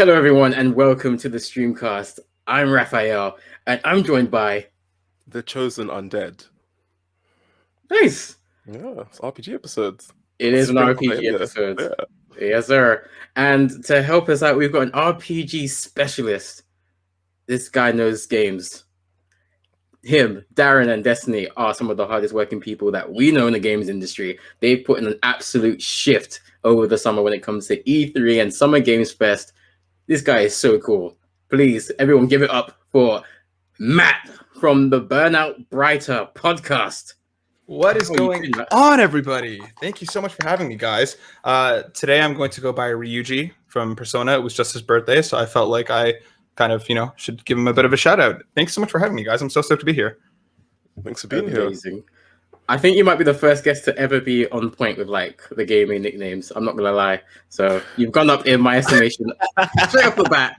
Hello, everyone, and welcome to the Streamcast. I'm Raphael, and I'm joined by... The Chosen Undead. Nice! Yeah, it's RPG episodes. It is an RPG episode. Yeah. Yes, sir. And to help us out, we've got an RPG specialist. This guy knows games. Him, Darren, and Destiny are some of the hardest working people that we know in the games industry. They've put in an absolute shift over the summer when it comes to E3 and Summer Games Fest. This guy is so cool. Please, everyone, give it up for Matt from the Burnout Brighter podcast. What is going on, everybody? Thank you so much for having me, guys. Today I'm going to go by Ryuji from Persona. It was just his birthday, so I felt like I kind of, should give him a bit of a shout out. Thanks so much for having me, guys. I'm so stoked to be here. Thanks for being Amazing. here. I think you might be the first guest to ever be on point with like the gaming nicknames. I'm not gonna lie. So you've gone up in my estimation straight off the bat.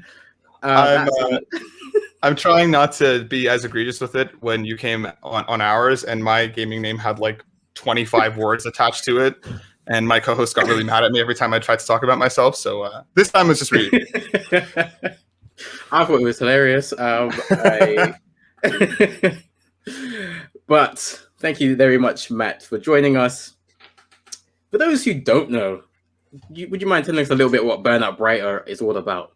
I'm trying not to be as egregious with it when you came on ours and my gaming name had like 25 words attached to it. And my co-host got really mad at me every time I tried to talk about myself. So this time it was just really... I thought it was hilarious. But thank you very much, Matt, for joining us. For those who don't know, would you mind telling us a little bit what Burnout Brighter is all about?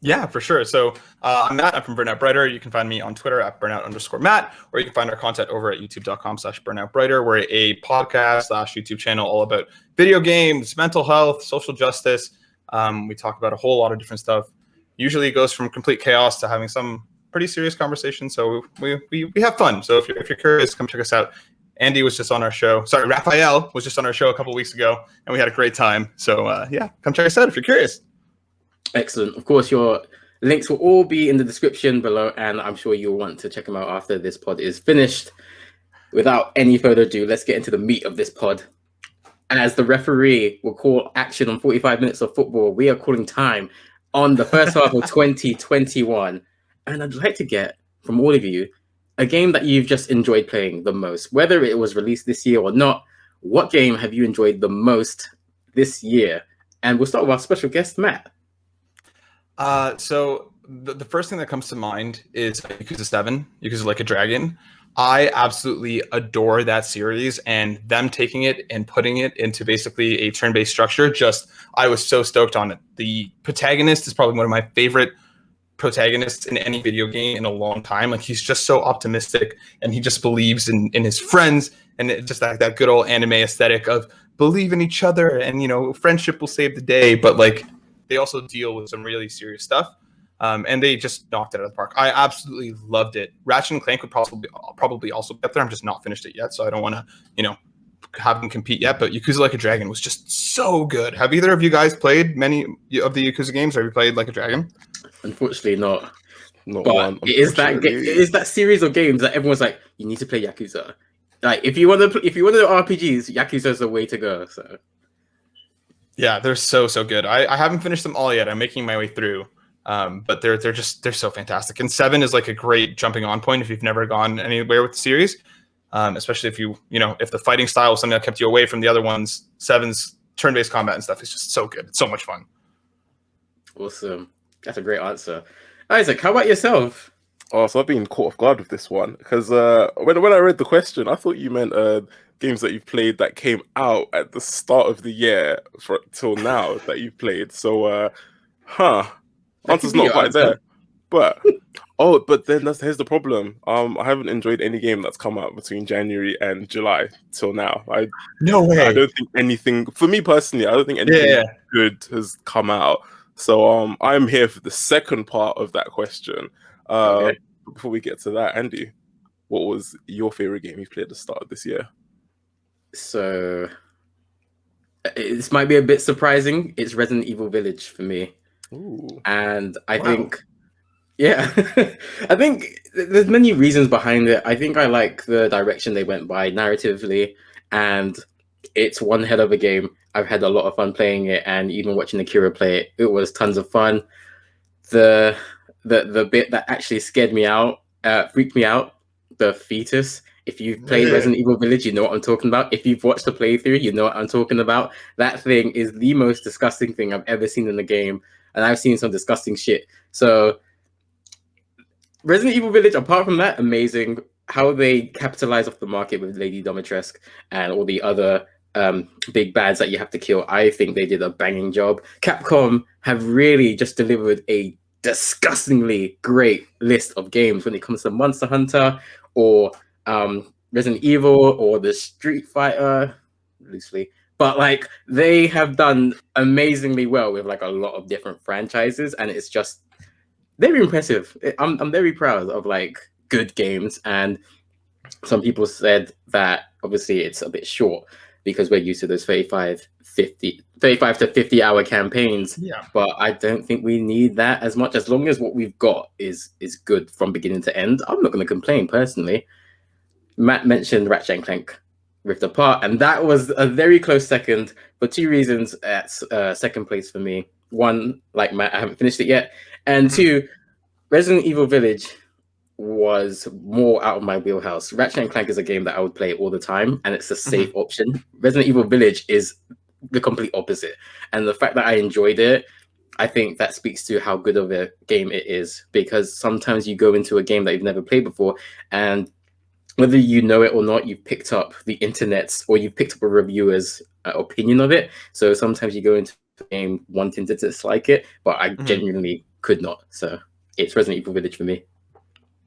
Yeah, for sure. So I'm Matt. I'm from Burnout Brighter. You can find me on Twitter at burnout_Matt, or you can find our content over at youtube.com/burnoutbrighter. We're a podcast/YouTube channel all about video games, mental health, social justice. We talk about a whole lot of different stuff. Usually it goes from complete chaos to having some pretty serious conversation. So we have fun. So if you're curious, come check us out. Andy was just on our show. Sorry, Raphael was just on our show a couple weeks ago, and we had a great time. So yeah, come check us out if you're curious. Excellent. Of course, your links will all be in the description below, and I'm sure you'll want to check them out after this pod is finished. Without any further ado, let's get into the meat of this pod. As the referee will call action on 45 minutes of football, we are calling time on the first half of 2021. And I'd like to get from all of you a game that you've just enjoyed playing the most, whether it was released this year or not. What game have you enjoyed the most this year? And we'll start with our special guest, Matt. So the first thing that comes to mind is Yakuza 7, Yakuza Like a Dragon. I absolutely adore that series, and them taking it and putting it into basically a turn-based structure. I was so stoked on it. The protagonist is probably one of my favorite protagonists in any video game in a long time. Like, he's just so optimistic, and he just believes in his friends, and it just that good old anime aesthetic of believe in each other, and friendship will save the day. But like, they also deal with some really serious stuff. And they just knocked it out of the park. I absolutely loved it. Ratchet and Clank would probably also be up there. I'm just not finished it yet, so I don't want to, have them compete yet. But Yakuza Like a Dragon was just so good. Have either of you guys played many of the Yakuza games? Have you played Like a Dragon? Unfortunately, not. Not but one. It is that series of games that everyone's like, you need to play Yakuza. Like, if you want to do RPGs, Yakuza is the way to go. So. Yeah, they're so good. I haven't finished them all yet. I'm making my way through. But they're so fantastic. And 7 is like a great jumping on point if you've never gone anywhere with the series. Especially if if the fighting style was something that kept you away from the other ones. 7's turn-based combat and stuff is just so good. It's so much fun. Awesome. That's a great answer. Isaac, how about yourself? Oh, so I've been caught off guard with this one because when I read the question, I thought you meant games that you've played that came out at the start of the year till now that you've played. So, answer's not quite there. But then here's the problem. I haven't enjoyed any game that's come out between January and July till now. No way. I don't think anything, for me personally, I don't think anything good has come out. So I'm here for the second part of that question. Okay. Before we get to that, Andy, what was your favorite game you played at the start of this year? So this might be a bit surprising. It's Resident Evil Village for me. Ooh. And I think, I think there's many reasons behind it. I think I like the direction they went by narratively, and it's one hell of a game. I've had a lot of fun playing it, and even watching Akira play it, it was tons of fun. The bit that actually scared me out, freaked me out, the fetus. If you've played Resident Evil Village, you know what I'm talking about. If you've watched the playthrough, you know what I'm talking about. That thing is the most disgusting thing I've ever seen in the game. and I've seen some disgusting shit. So Resident Evil Village, apart from that, amazing. How they capitalize off the market with Lady Dimitrescu and all the other big bads that you have to kill, I think they did a banging job. Capcom have really just delivered a disgustingly great list of games when it comes to Monster Hunter or Resident Evil or the Street Fighter, loosely. But like they have done amazingly well with like a lot of different franchises, and it's just very impressive. I'm very proud of like good games, and some people said that obviously it's a bit short because we're used to those 35 to 50 hour campaigns. Yeah. But I don't think we need that as much. As long as what we've got is good from beginning to end, I'm not going to complain personally. Matt mentioned Ratchet and Clank Rift Apart, and that was a very close second for two reasons at second place for me. One, like Matt, I haven't finished it yet. And two, Resident Evil Village was more out of my wheelhouse. Ratchet and Clank is a game that I would play all the time, and it's a safe option. Resident Evil Village is the complete opposite. And the fact that I enjoyed it, I think that speaks to how good of a game it is, because sometimes you go into a game that you've never played before, and whether you know it or not, you've picked up the internet's or you've picked up a reviewer's opinion of it. So sometimes you go into the game wanting to dislike it, but I genuinely could not. So it's Resident Evil Village for me.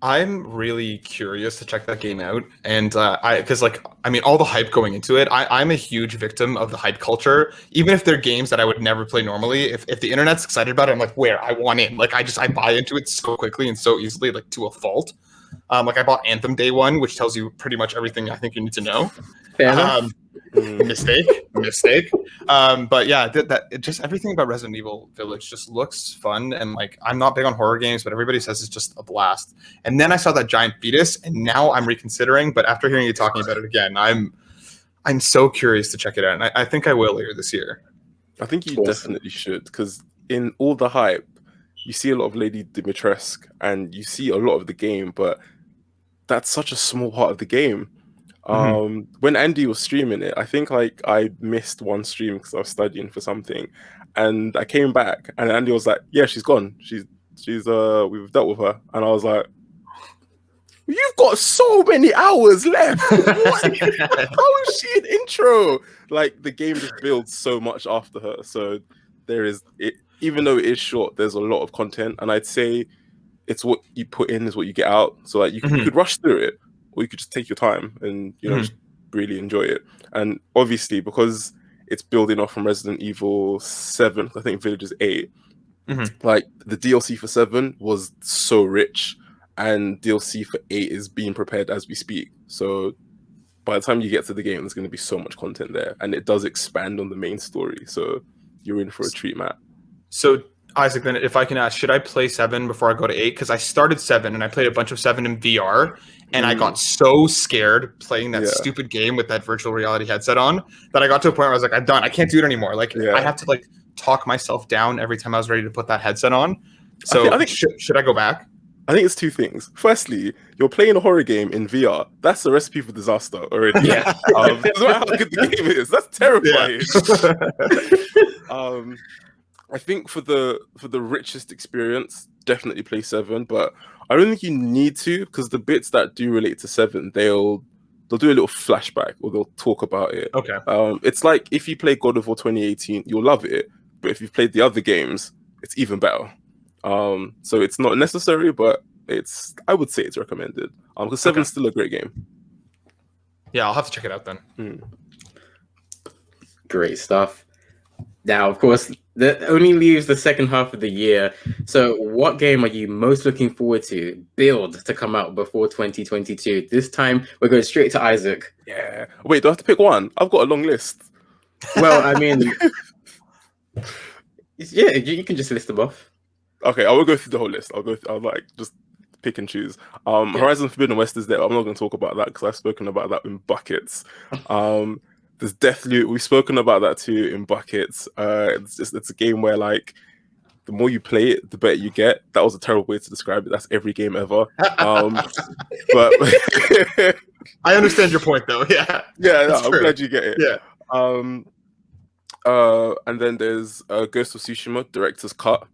I'm really curious to check that game out, and because all the hype going into it, I'm a huge victim of the hype culture. Even if they're games that I would never play normally, if the internet's excited about it, I'm like, where I want in. Like I buy into it so quickly and so easily, like to a fault. Like I bought Anthem day one, which tells you pretty much everything I think you need to know. Mistake. But yeah, that just everything about Resident Evil Village just looks fun, and like I'm not big on horror games, but everybody says it's just a blast. And then I saw that giant fetus, and now I'm reconsidering. But after hearing you talking about it again, I'm so curious to check it out, and I think I will later this year. I think you definitely should, because in all the hype, you see a lot of Lady Dimitrescu and you see a lot of the game, but that's such a small part of the game. When Andy was streaming it, I think like I missed one stream because I was studying for something, and I came back and Andy was like, "Yeah, she's gone. She's we've dealt with her," and I was like, "You've got so many hours left. What? How is she an intro?" Like the game just builds so much after her, so there is it. Even though it is short, there's a lot of content, and I'd say it's what you put in is what you get out. So like you could rush through it, or you could just take your time and just really enjoy it. And obviously, because it's building off from Resident Evil 7, I think Village is 8. Like the DLC for 7 was so rich, and DLC for 8 is being prepared as we speak. So by the time you get to the game, there's going to be so much content there, and it does expand on the main story. So you're in for a treat, Matt. So, Isaac, then if I can ask, should I play 7 before I go to 8? Because I started 7 and I played a bunch of 7 in VR, and I got so scared playing that stupid game with that virtual reality headset on that I got to a point where I was like, I'm done. I can't do it anymore. Like I have to like talk myself down every time I was ready to put that headset on. So I think should I go back? I think it's two things. Firstly, you're playing a horror game in VR. That's a recipe for disaster already. Yeah. Doesn't matter how good the game is. That's terrifying. Yeah. I think for the richest experience, definitely play 7. But I don't think you need to, because the bits that do relate to 7, they'll do a little flashback or they'll talk about it. Okay. It's like if you play God of War 2018, you'll love it. But if you've played the other games, it's even better. So it's not necessary, but I would say it's recommended. Because 7 is still a great game. Yeah, I'll have to check it out then. Great stuff. Now, of course, that only leaves the second half of the year. So what game are you most looking forward to build to come out before 2022? This time, we're going straight to Isaac. Yeah. Wait, do I have to pick one? I've got a long list. Well, I mean, yeah, you can just list them off. Okay, I will go through the whole list. I'll like just pick and choose. Horizon Forbidden West is there. I'm not going to talk about that because I've spoken about that in buckets. There's Deathloop. We've spoken about that too in buckets. It's a game where like the more you play it, the better you get. That was a terrible way to describe it. That's every game ever. But I understand your point though. Yeah. Yeah, no, I'm glad you get it. Yeah. And then there's Ghost of Tsushima Director's Cut.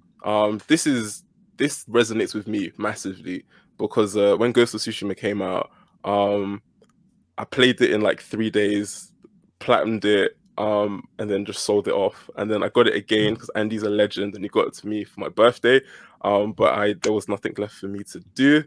This resonates with me massively because when Ghost of Tsushima came out, I played it in like 3 days, platinumed it, and then just sold it off. And then I got it again because Andy's a legend and he got it to me for my birthday. But there was nothing left for me to do.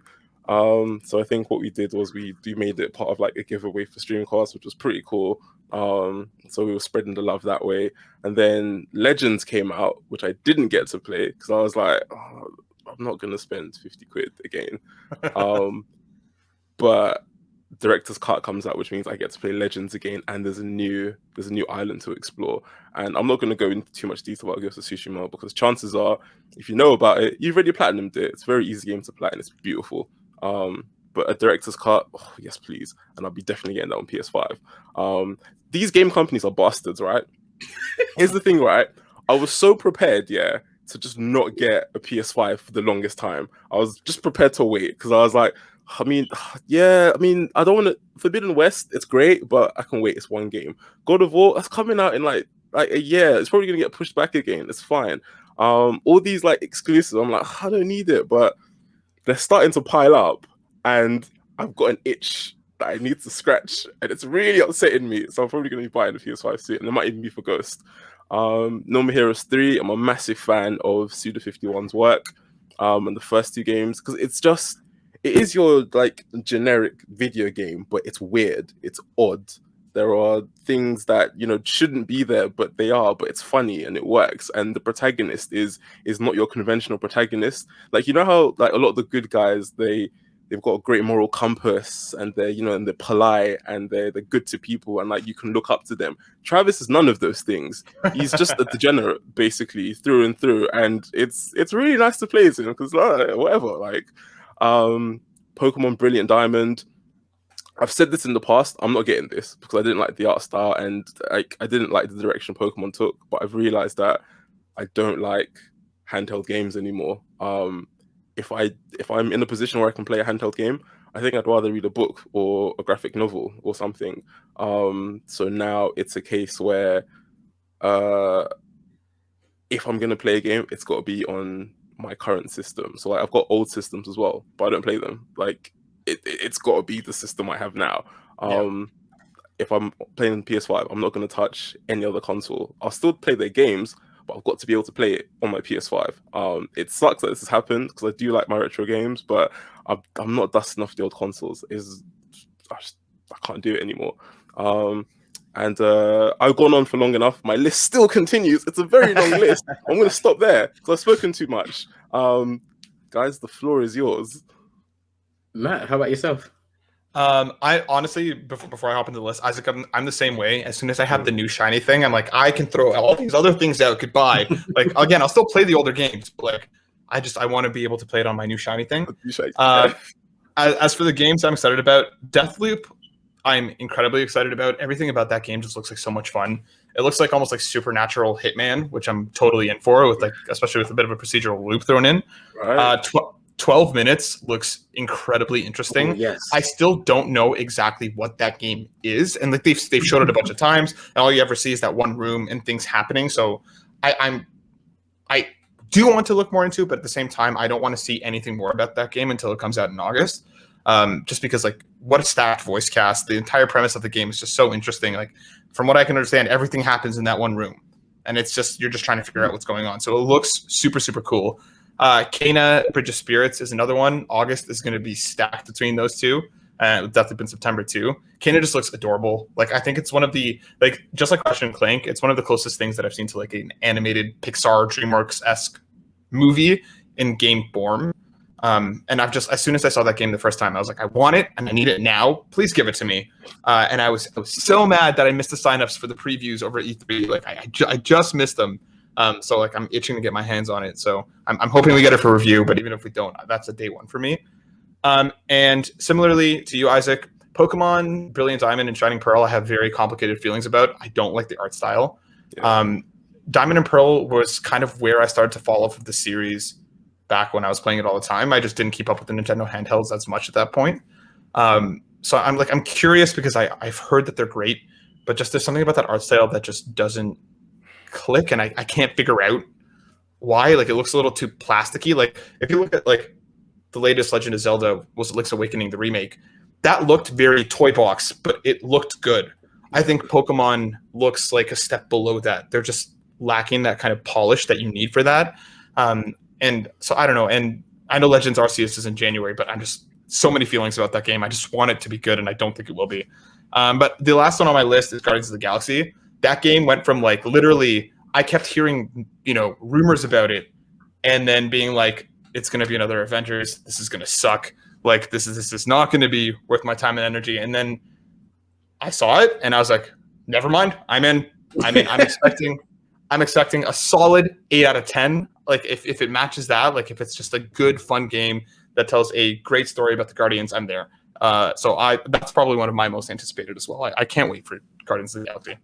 So I think what we did was we made it part of like a giveaway for Streamcast, which was pretty cool. So we were spreading the love that way. And then Legends came out, which I didn't get to play because I was like, oh, I'm not gonna spend 50 quid again. But Director's Cut comes out, which means I get to play Legends again, and there's a new island to explore. And I'm not going to go into too much detail about Ghost of Tsushima because chances are, if you know about it, you've already platinumed it. It's a very easy game to platinum. It's beautiful. But a Director's Cut, oh, yes, please. And I'll be definitely getting that on PS5. These game companies are bastards, right? Here's the thing, right? I was so prepared, to just not get a PS5 for the longest time. I was just prepared to wait because I was like, I don't want to. Forbidden West, it's great, but I can wait. It's one game. God of War, that's coming out in like a year. It's probably gonna get pushed back again. It's fine. All these like exclusives, I'm like, I don't need it, but they're starting to pile up, and I've got an itch that I need to scratch, and it's really upsetting me. So I'm probably gonna be buying the PS5 soon, and it might even be for Ghost. No More Heroes 3. I'm a massive fan of Suda51's work, and the first two games because it is your like generic video game, but it's weird. It's odd. There are things that shouldn't be there, but they are. But it's funny and it works. And the protagonist is not your conventional protagonist. Like how like a lot of the good guys they've got a great moral compass and they're and they're polite and they're good to people and like you can look up to them. Travis is none of those things. He's just a degenerate basically through and through. And it's really nice to play as him because whatever like. Pokemon Brilliant Diamond. I've said this in the past. I'm not getting this because I didn't like the art style and I didn't like the direction Pokemon took. But I've realized that I don't like handheld games anymore. If I'm in a position where I can play a handheld game, I think I'd rather read a book or a graphic novel or something. So now it's a case where if I'm gonna play a game, it's got to be on my current system. So like, I've got old systems as well, but I don't play them. Like it's got to be the system I have now. If I'm playing PS5, I'm not going to touch any other console. I'll still play their games, but I've got to be able to play it on my PS5. It sucks that this has happened because I do like my retro games, but I'm not dusting off the old consoles. I can't do it anymore. And I've gone on for long enough. My list still continues. It's a very long list. I'm going to stop there because I've spoken too much. Guys, the floor is yours. Matt, how about yourself? I honestly, before I hop into the list, Isaac, I'm the same way. As soon as I have the new shiny thing, I'm like, I can throw all these other things out goodbye. Like, again, I'll still play the older games, but like, I want to be able to play it on my new shiny thing. As for the games I'm excited about, Deathloop, I'm incredibly excited about. Everything about that game just looks like so much fun. It looks like almost like Supernatural Hitman, which I'm totally in for, with like, especially with a bit of a procedural loop thrown in. Right. 12 minutes looks incredibly interesting. Oh, yes. I still don't know exactly what that game is, and like they've showed it a bunch of times, and all you ever see is that one room and things happening. So I do want to look more into it, but at the same time, I don't want to see anything more about that game until it comes out in August. Just because like what a stacked voice cast, the entire premise of the game is just so interesting. Like from what I can understand, everything happens in that one room, and it's just you're just trying to figure out what's going on. So it looks super, super cool. Kena Bridge of Spirits is another one. August is going to be stacked between those two. It's definitely been September too. Kena just looks adorable. Like I think it's one of the just like Ratchet and Clank, it's one of the closest things that I've seen to like an animated Pixar DreamWorks-esque movie in game form. And I've just as soon as I saw that game the first time, I was like, I want it and I need it now. Please give it to me. And I was so mad that I missed the signups for the previews over at E3. Like I just missed them. So like I'm itching to get my hands on it. So I'm hoping we get it for review, but even if we don't, that's a day one for me. And similarly to you, Isaac, Pokemon Brilliant Diamond and Shining Pearl, I have very complicated feelings about. I don't like the art style. Yeah. Diamond and Pearl was kind of where I started to fall off of the series back when I was playing it all the time. I just didn't keep up with the Nintendo handhelds as much at that point. So I'm curious because I've heard that they're great, but just there's something about that art style that just doesn't click, and I can't figure out why. Like, it looks a little too plasticky. Like, if you look at like the latest Legend of Zelda was Link's Awakening, the remake, that looked very toy box, but it looked good. I think Pokemon looks like a step below that. They're just lacking that kind of polish that you need for that. And so I don't know. And I know Legends Arceus is in January, but I'm just so many feelings about that game. I just want it to be good, and I don't think it will be. But the last one on my list is Guardians of the Galaxy. That game went from like literally, I kept hearing, rumors about it, and then being like, it's going to be another Avengers. This is going to suck. Like, this is not going to be worth my time and energy. And then I saw it, and I was like, never mind. I'm in. I'm expecting a solid 8 out of 10. Like, if it matches that, like if it's just a good, fun game that tells a great story about the Guardians, I'm there. So that's probably one of my most anticipated as well. I can't wait for Guardians of the Galaxy.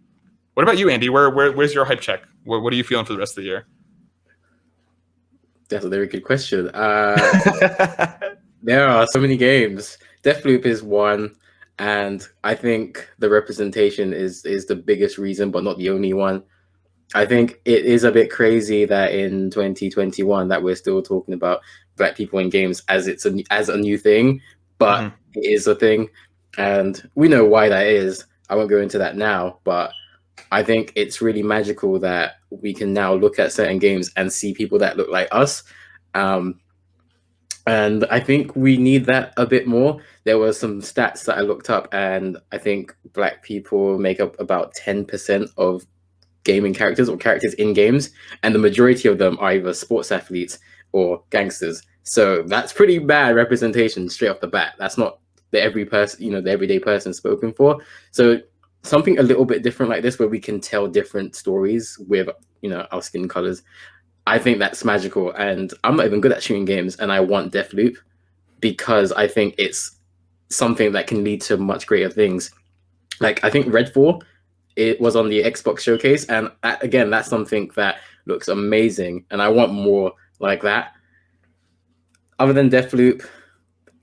What about you, Andy? Where's your hype check? What are you feeling for the rest of the year? That's a very good question. There are so many games. Deathloop is one, and I think the representation is the biggest reason, but not the only one. I think it is a bit crazy that in 2021 that we're still talking about Black people in games as a new thing, but it is a thing, and we know why that is. I won't go into that now, but I think it's really magical that we can now look at certain games and see people that look like us. And I think we need that a bit more. There were some stats that I looked up, and I think Black people make up about 10% of gaming characters or characters in games, and the majority of them are either sports athletes or gangsters. So that's pretty bad representation straight off the bat. That's not the the everyday person spoken for. So something a little bit different like this, where we can tell different stories with our skin colors, I think that's magical. And I'm not even good at shooting games, and I want Deathloop because I think it's something that can lead to much greater things. Like, I think Redfall, it was on the Xbox showcase, and again, that's something that looks amazing, and I want more like that. Other than Deathloop,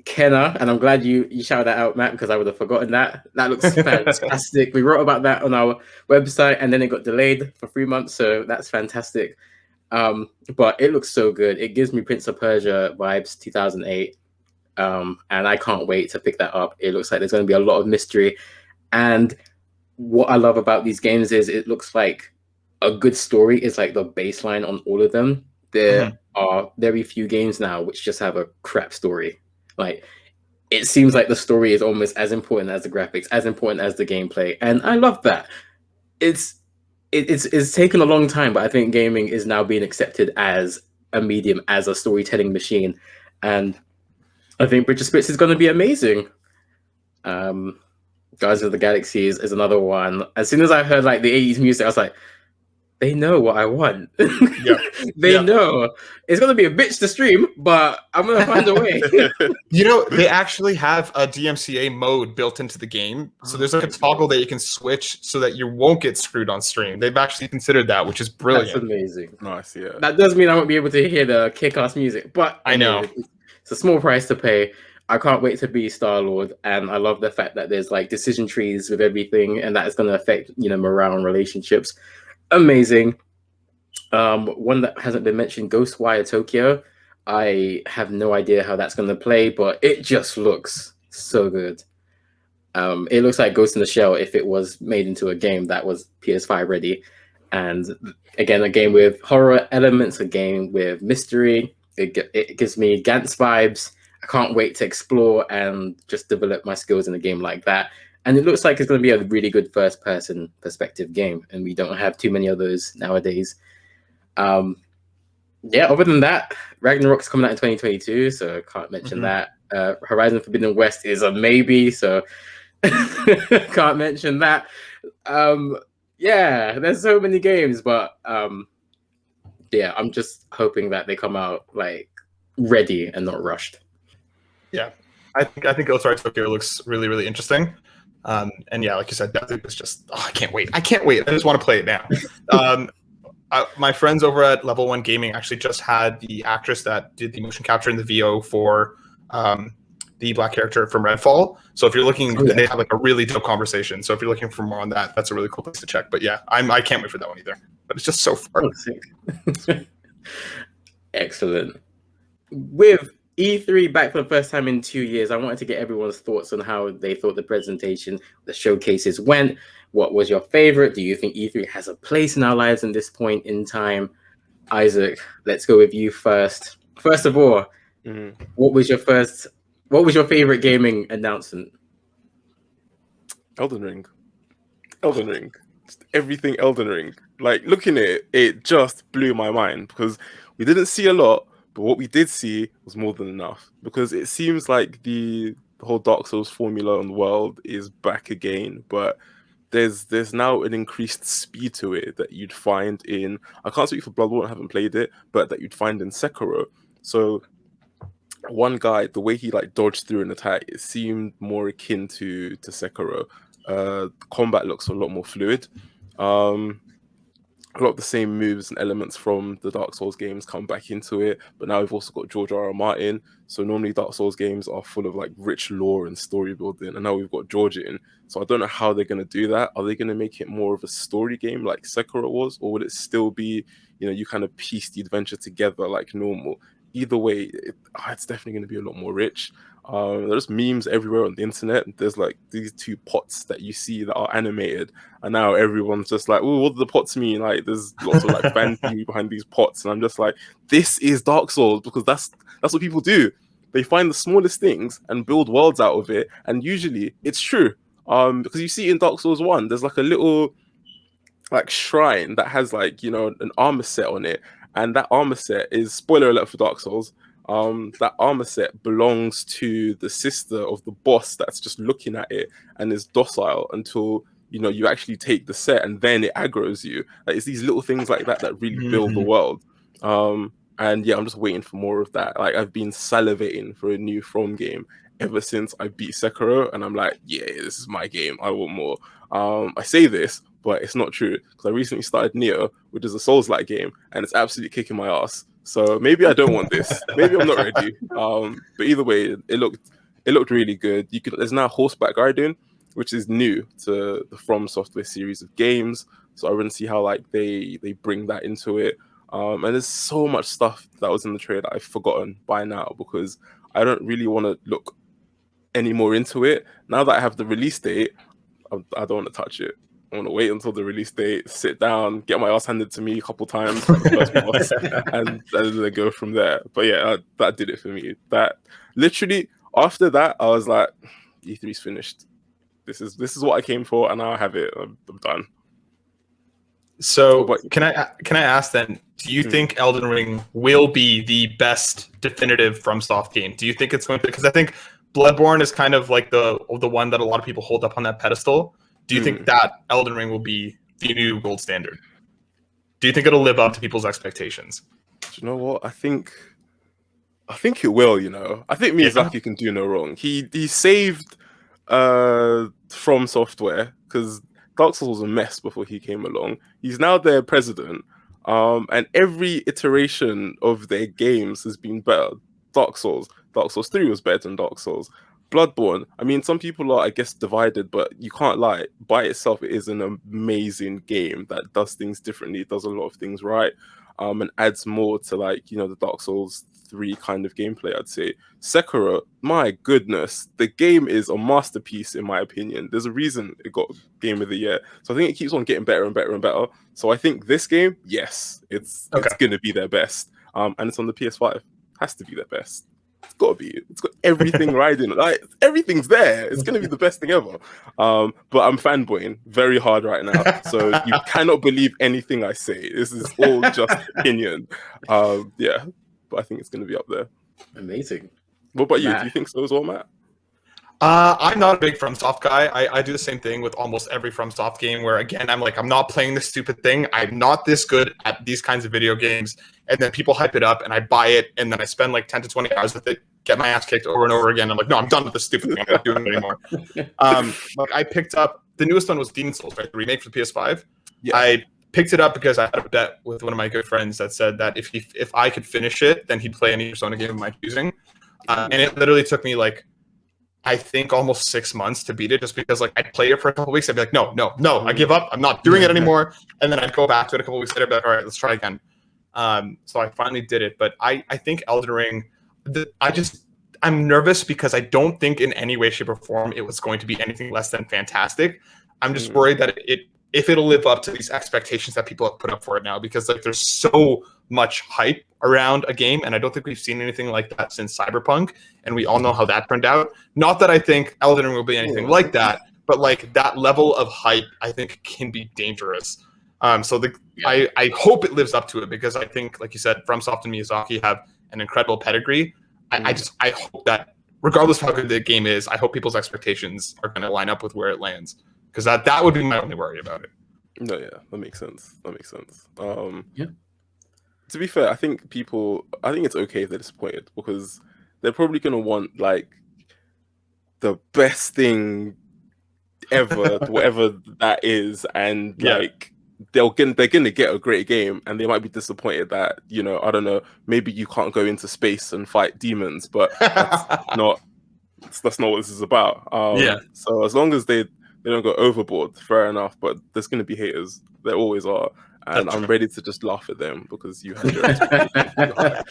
Kenna, and I'm glad you shouted that out, Matt, because I would have forgotten that. That looks fantastic. We wrote about that on our website, and then it got delayed for 3 months, so that's fantastic. But it looks so good. It gives me Prince of Persia vibes, 2008, and I can't wait to pick that up. It looks like there's going to be a lot of mystery, and what I love about these games is it looks like a good story is like the baseline on all of them. There are very few games now which just have a crap story. Like, it seems like the story is almost as important as the graphics, as important as the gameplay, and I love that. It's taken a long time, but I think gaming is now being accepted as a medium, as a storytelling machine, and I think Bridge of Spirits is going to be amazing. Guardians of the Galaxy is another one. As soon as I heard like the 80s music, I was like, they know what I want. They know. It's going to be a bitch to stream, but I'm going to find a way. They actually have a DMCA mode built into the game. So there's like a toggle that you can switch so that you won't get screwed on stream. They've actually considered that, which is brilliant. That's amazing. Nice, yeah. That does mean I won't be able to hear the kick-ass music, but I know. It's a small price to pay. I can't wait to be Star-Lord, and I love the fact that there's like decision trees with everything, and that is going to affect morale and relationships. Amazing. One that hasn't been mentioned, Ghostwire Tokyo. I have no idea how that's going to play, but it just looks so good. It looks like Ghost in the Shell if it was made into a game that was PS5 ready. And again, a game with horror elements, a game with mystery. It gives me Gantz vibes. I can't wait to explore and just develop my skills in a game like that. And it looks like it's going to be a really good first-person perspective game, and we don't have too many of those nowadays. Other than that, Ragnarok's coming out in 2022, so I can't mention that. Horizon Forbidden West is a maybe, so can't mention that. There's so many games, but I'm just hoping that they come out like ready and not rushed. Yeah, I think Ghostwire Tokyo looks really, really interesting. And yeah, like you said, Deathloop is just, I can't wait. I just want to play it now. My friends over at Level 1 Gaming actually just had the actress that did the motion capture in the VO for the black character from Redfall. So if you're looking, they have like a really dope conversation. So if you're looking for more on that, that's a really cool place to check. But yeah, I can't wait for that one either. But it's just so far. Excellent. With E3 back for the first time in 2 years, I wanted to get everyone's thoughts on how they thought the presentation, the showcases went. What was your favorite? Do you think E3 has a place in our lives in this point in time? Isaac, let's go with you first. First of all, what was your favorite gaming announcement? Elden Ring. Just everything Elden Ring. Like, looking at it, it just blew my mind because we didn't see a lot, but what we did see was more than enough. Because it seems like the whole Dark Souls formula in the world is back again, but there's now an increased speed to it that you'd find in, I can't speak for Bloodborne, I haven't played it, but that you'd find in Sekiro. So one guy, the way he like dodged through an attack, it seemed more akin to Sekiro. Combat looks a lot more fluid. A lot of the same moves and elements from the Dark Souls games come back into it, but now we've also got George R.R. Martin. So normally Dark Souls games are full of like rich lore and story building, and now we've got George in. So I don't know how they're going to do that. Are they going to make it more of a story game like Sekiro was, or will it still be, you kind of piece the adventure together like normal? Either way, it's definitely going to be a lot more rich. There's memes everywhere on the internet. There's like these two pots that you see that are animated, and now everyone's just like, "Oh, what do the pots mean?" Like, there's lots of like fan theory behind these pots, and I'm just like, "This is Dark Souls," because that's what people do. They find the smallest things and build worlds out of it, and usually it's true. Because you see in Dark Souls 1, there's like a little like shrine that has like an armor set on it, and that armor set is, spoiler alert for Dark Souls, that armor set belongs to the sister of the boss that's just looking at it and is docile until you actually take the set, and then it aggroes you. Like, it's these little things like that really build the world. And yeah, I'm just waiting for more of that. Like, I've been salivating for a new From game ever since I beat Sekiro, and I'm like, yeah, this is my game. I want more. I say this, but it's not true, because I recently started Neo, which is a Souls-like game, and it's absolutely kicking my ass. So maybe I don't want this. Maybe I'm not ready. But either way, it looked really good. There's now horseback riding, which is new to the From Software series of games. So I want to see how like they bring that into it. And there's so much stuff that was in the trailer that I've forgotten by now, because I don't really want to look any more into it. Now that I have the release date, I don't want to touch it. I want to wait until the release date, sit down, get my ass handed to me a couple times for the first boss, and then go from there. But yeah, that did it for me. That literally, after that, I was like, E3's finished. This is what I came for, and now I have it. I'm done. So can I ask then? Do you think Elden Ring will be the best definitive FromSoft game? Do you think it's going to? Because I think Bloodborne is kind of like the one that a lot of people hold up on that pedestal. Do you think that Elden Ring will be the new gold standard? Do you think it'll live up to people's expectations? Do you know what? I think it will. I think Miyazaki can do no wrong. He saved From Software, because Dark Souls was a mess before he came along. He's now their president, and every iteration of their games has been better. Dark Souls 3 was better than Dark Souls. Bloodborne, I mean, some people are, I guess, divided, but you can't lie. By itself, it is an amazing game that does things differently. It does a lot of things right, and adds more to, like, the Dark Souls 3 kind of gameplay, I'd say. Sekiro, my goodness, the game is a masterpiece, in my opinion. There's a reason it got Game of the Year. So I think it keeps on getting better and better and better. So I think this game, yes, it's going to be their best. And it's on the PS5. Has to be their best. It's got to be. It's got everything riding. Like, everything's there. It's going to be the best thing ever. But I'm fanboying very hard right now. So you cannot believe anything I say. This is all just opinion. Yeah, but I think it's going to be up there. Amazing. What about you? Do you think so as well, Matt? I'm not a big FromSoft guy. I do the same thing with almost every FromSoft game, where, again, I'm not playing this stupid thing. I'm not this good at these kinds of video games. And then people hype it up, and I buy it, and then I spend like 10 to 20 hours with it, get my ass kicked over and over again. I'm like, no, I'm done with this stupid thing. I'm not doing it anymore. Like, I picked up, the newest one was Demon's Souls, right? The remake for the PS5. Yeah. I picked it up because I had a bet with one of my good friends that said that if I could finish it, then he'd play any Persona game of my choosing. And it literally took me like, I think almost 6 months to beat it, just because like I'd play it for a couple of weeks. I'd be like, no, I give up. I'm not doing it anymore. And then I'd go back to it a couple of weeks later, be like, all right, let's try again. So I finally did it. But I think Elden Ring, I'm nervous because I don't think in any way, shape, or form it was going to be anything less than fantastic. I'm just worried that if it'll live up to these expectations that people have put up for it now, because like there's so much hype around a game, and I don't think we've seen anything like that since Cyberpunk, and we all know how that turned out. Not that I think Elden Ring will be anything like that, but like that level of hype, I think can be dangerous. I hope it lives up to it, because I think, like you said, FromSoft and Miyazaki have an incredible pedigree. I hope that regardless of how good the game is, I hope people's expectations are going to line up with where it lands. Because that would be my only worry about it. No, yeah, that makes sense. Yeah. To be fair, I think it's okay if they're disappointed, because they're probably gonna want like the best thing ever, whatever that is, and like they're gonna get a great game, and they might be disappointed that, you know, I don't know, maybe you can't go into space and fight demons, but that's not what this is about. So as long as they don't go overboard, fair enough. But there's going to be haters. There always are. And I'm ready to just laugh at them because you had your expectations.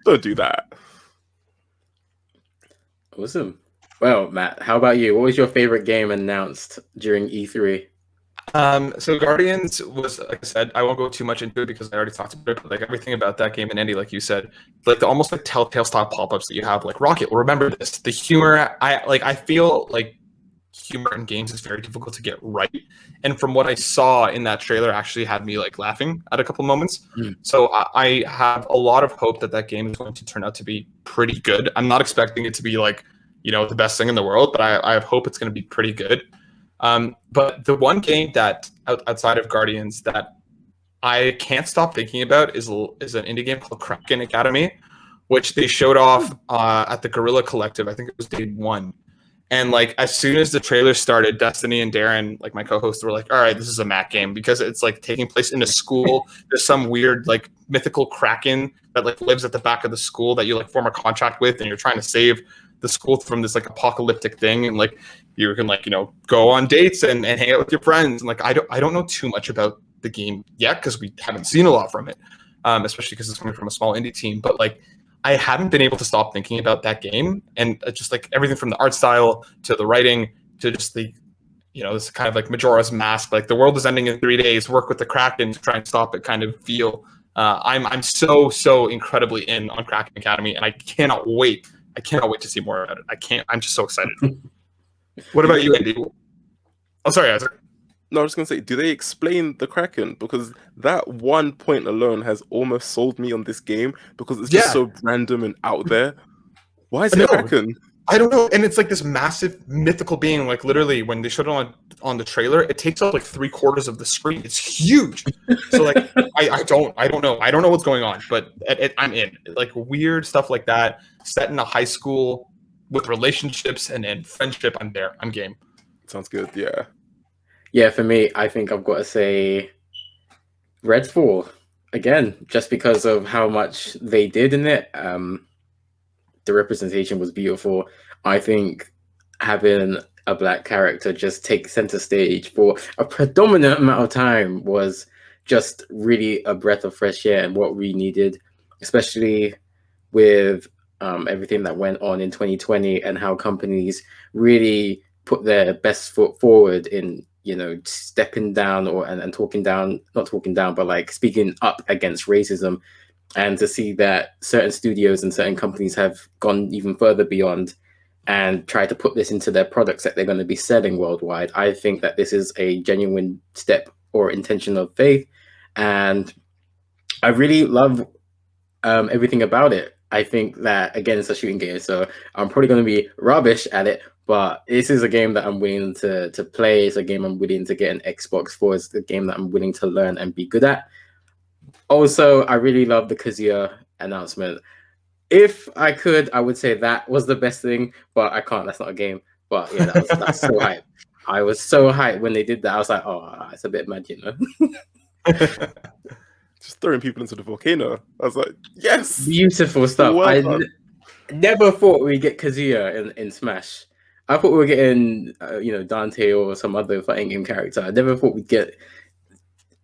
Don't do that. Awesome. Well, Matt, how about you? What was your favorite game announced during E3? So Guardians was, like I said, I won't go too much into it because I already talked about it, but like everything about that game, and Andy, like you said, like the almost like Telltale style pop-ups that you have, like Rocket, well, remember this. The humor, I feel like humor in games is very difficult to get right, and from what I saw in that trailer actually had me like laughing at a couple moments. So I have a lot of hope that game is going to turn out to be pretty good. I'm not expecting it to be like, you know, the best thing in the world, but I have hope it's going to be pretty good. But the one game that outside of Guardians that I can't stop thinking about is an indie game called Kraken Academy, which they showed off at the Guerrilla Collective. I think it was day one. And like as soon as the trailer started, Destiny and Darren, like my co-hosts, were like, "All right, this is a Mac game," because it's like taking place in a school. There's some weird like mythical kraken that like lives at the back of the school that you like form a contract with, and you're trying to save the school from this like apocalyptic thing, and like you can like, you know, go on dates and hang out with your friends. And like I don't know too much about the game yet because we haven't seen a lot from it, especially because it's coming from a small indie team. But like I haven't been able to stop thinking about that game, and just like everything from the art style to the writing to just the, you know, this kind of like Majora's Mask, like the world is ending in 3 days, work with the Kraken to try and stop it kind of feel. I'm so incredibly in on Kraken Academy, and I cannot wait to see more about it. I'm just so excited. What about you, Andy? Oh, sorry, Isaac. No, I was going to say, do they explain the Kraken? Because that one point alone has almost sold me on this game, because it's just so random and out there. Why is it Kraken? I don't know. And it's like this massive mythical being. Like literally, when they showed it on the trailer, it takes up like 3/4 of the screen. It's huge. So like, I don't know. I don't know what's going on, but I'm in. Like weird stuff like that, set in a high school with relationships and friendship. I'm there. I'm game. Sounds good. Yeah. Yeah, for me, I think I've got to say Redfall again, just because of how much they did in it. The representation was beautiful. I think having a black character just take center stage for a predominant amount of time was just really a breath of fresh air and what we needed, especially with everything that went on in 2020 and how companies really put their best foot forward in, you know, stepping down and talking down, not talking down, but like speaking up against racism. And to see that certain studios and certain companies have gone even further beyond and try to put this into their products that they're going to be selling worldwide, I think that this is a genuine step or intention of faith. And I really love everything about it. I think that, again, it's a shooting game, so I'm probably going to be rubbish at it, but this is a game that I'm willing to play. It's a game I'm willing to get an Xbox for. It's a game that I'm willing to learn and be good at. Also, I really love the Kazuya announcement. If I could, I would say that was the best thing, but I can't. That's not a game. But yeah, that's so hype. I was so hyped when they did that. I was like, oh, it's a bit mad, you know? Just throwing people into the volcano. I was like, yes! Beautiful stuff. Well never thought we'd get Kazuya in Smash. I thought we were getting, Dante or some other fighting game character. I never thought we'd get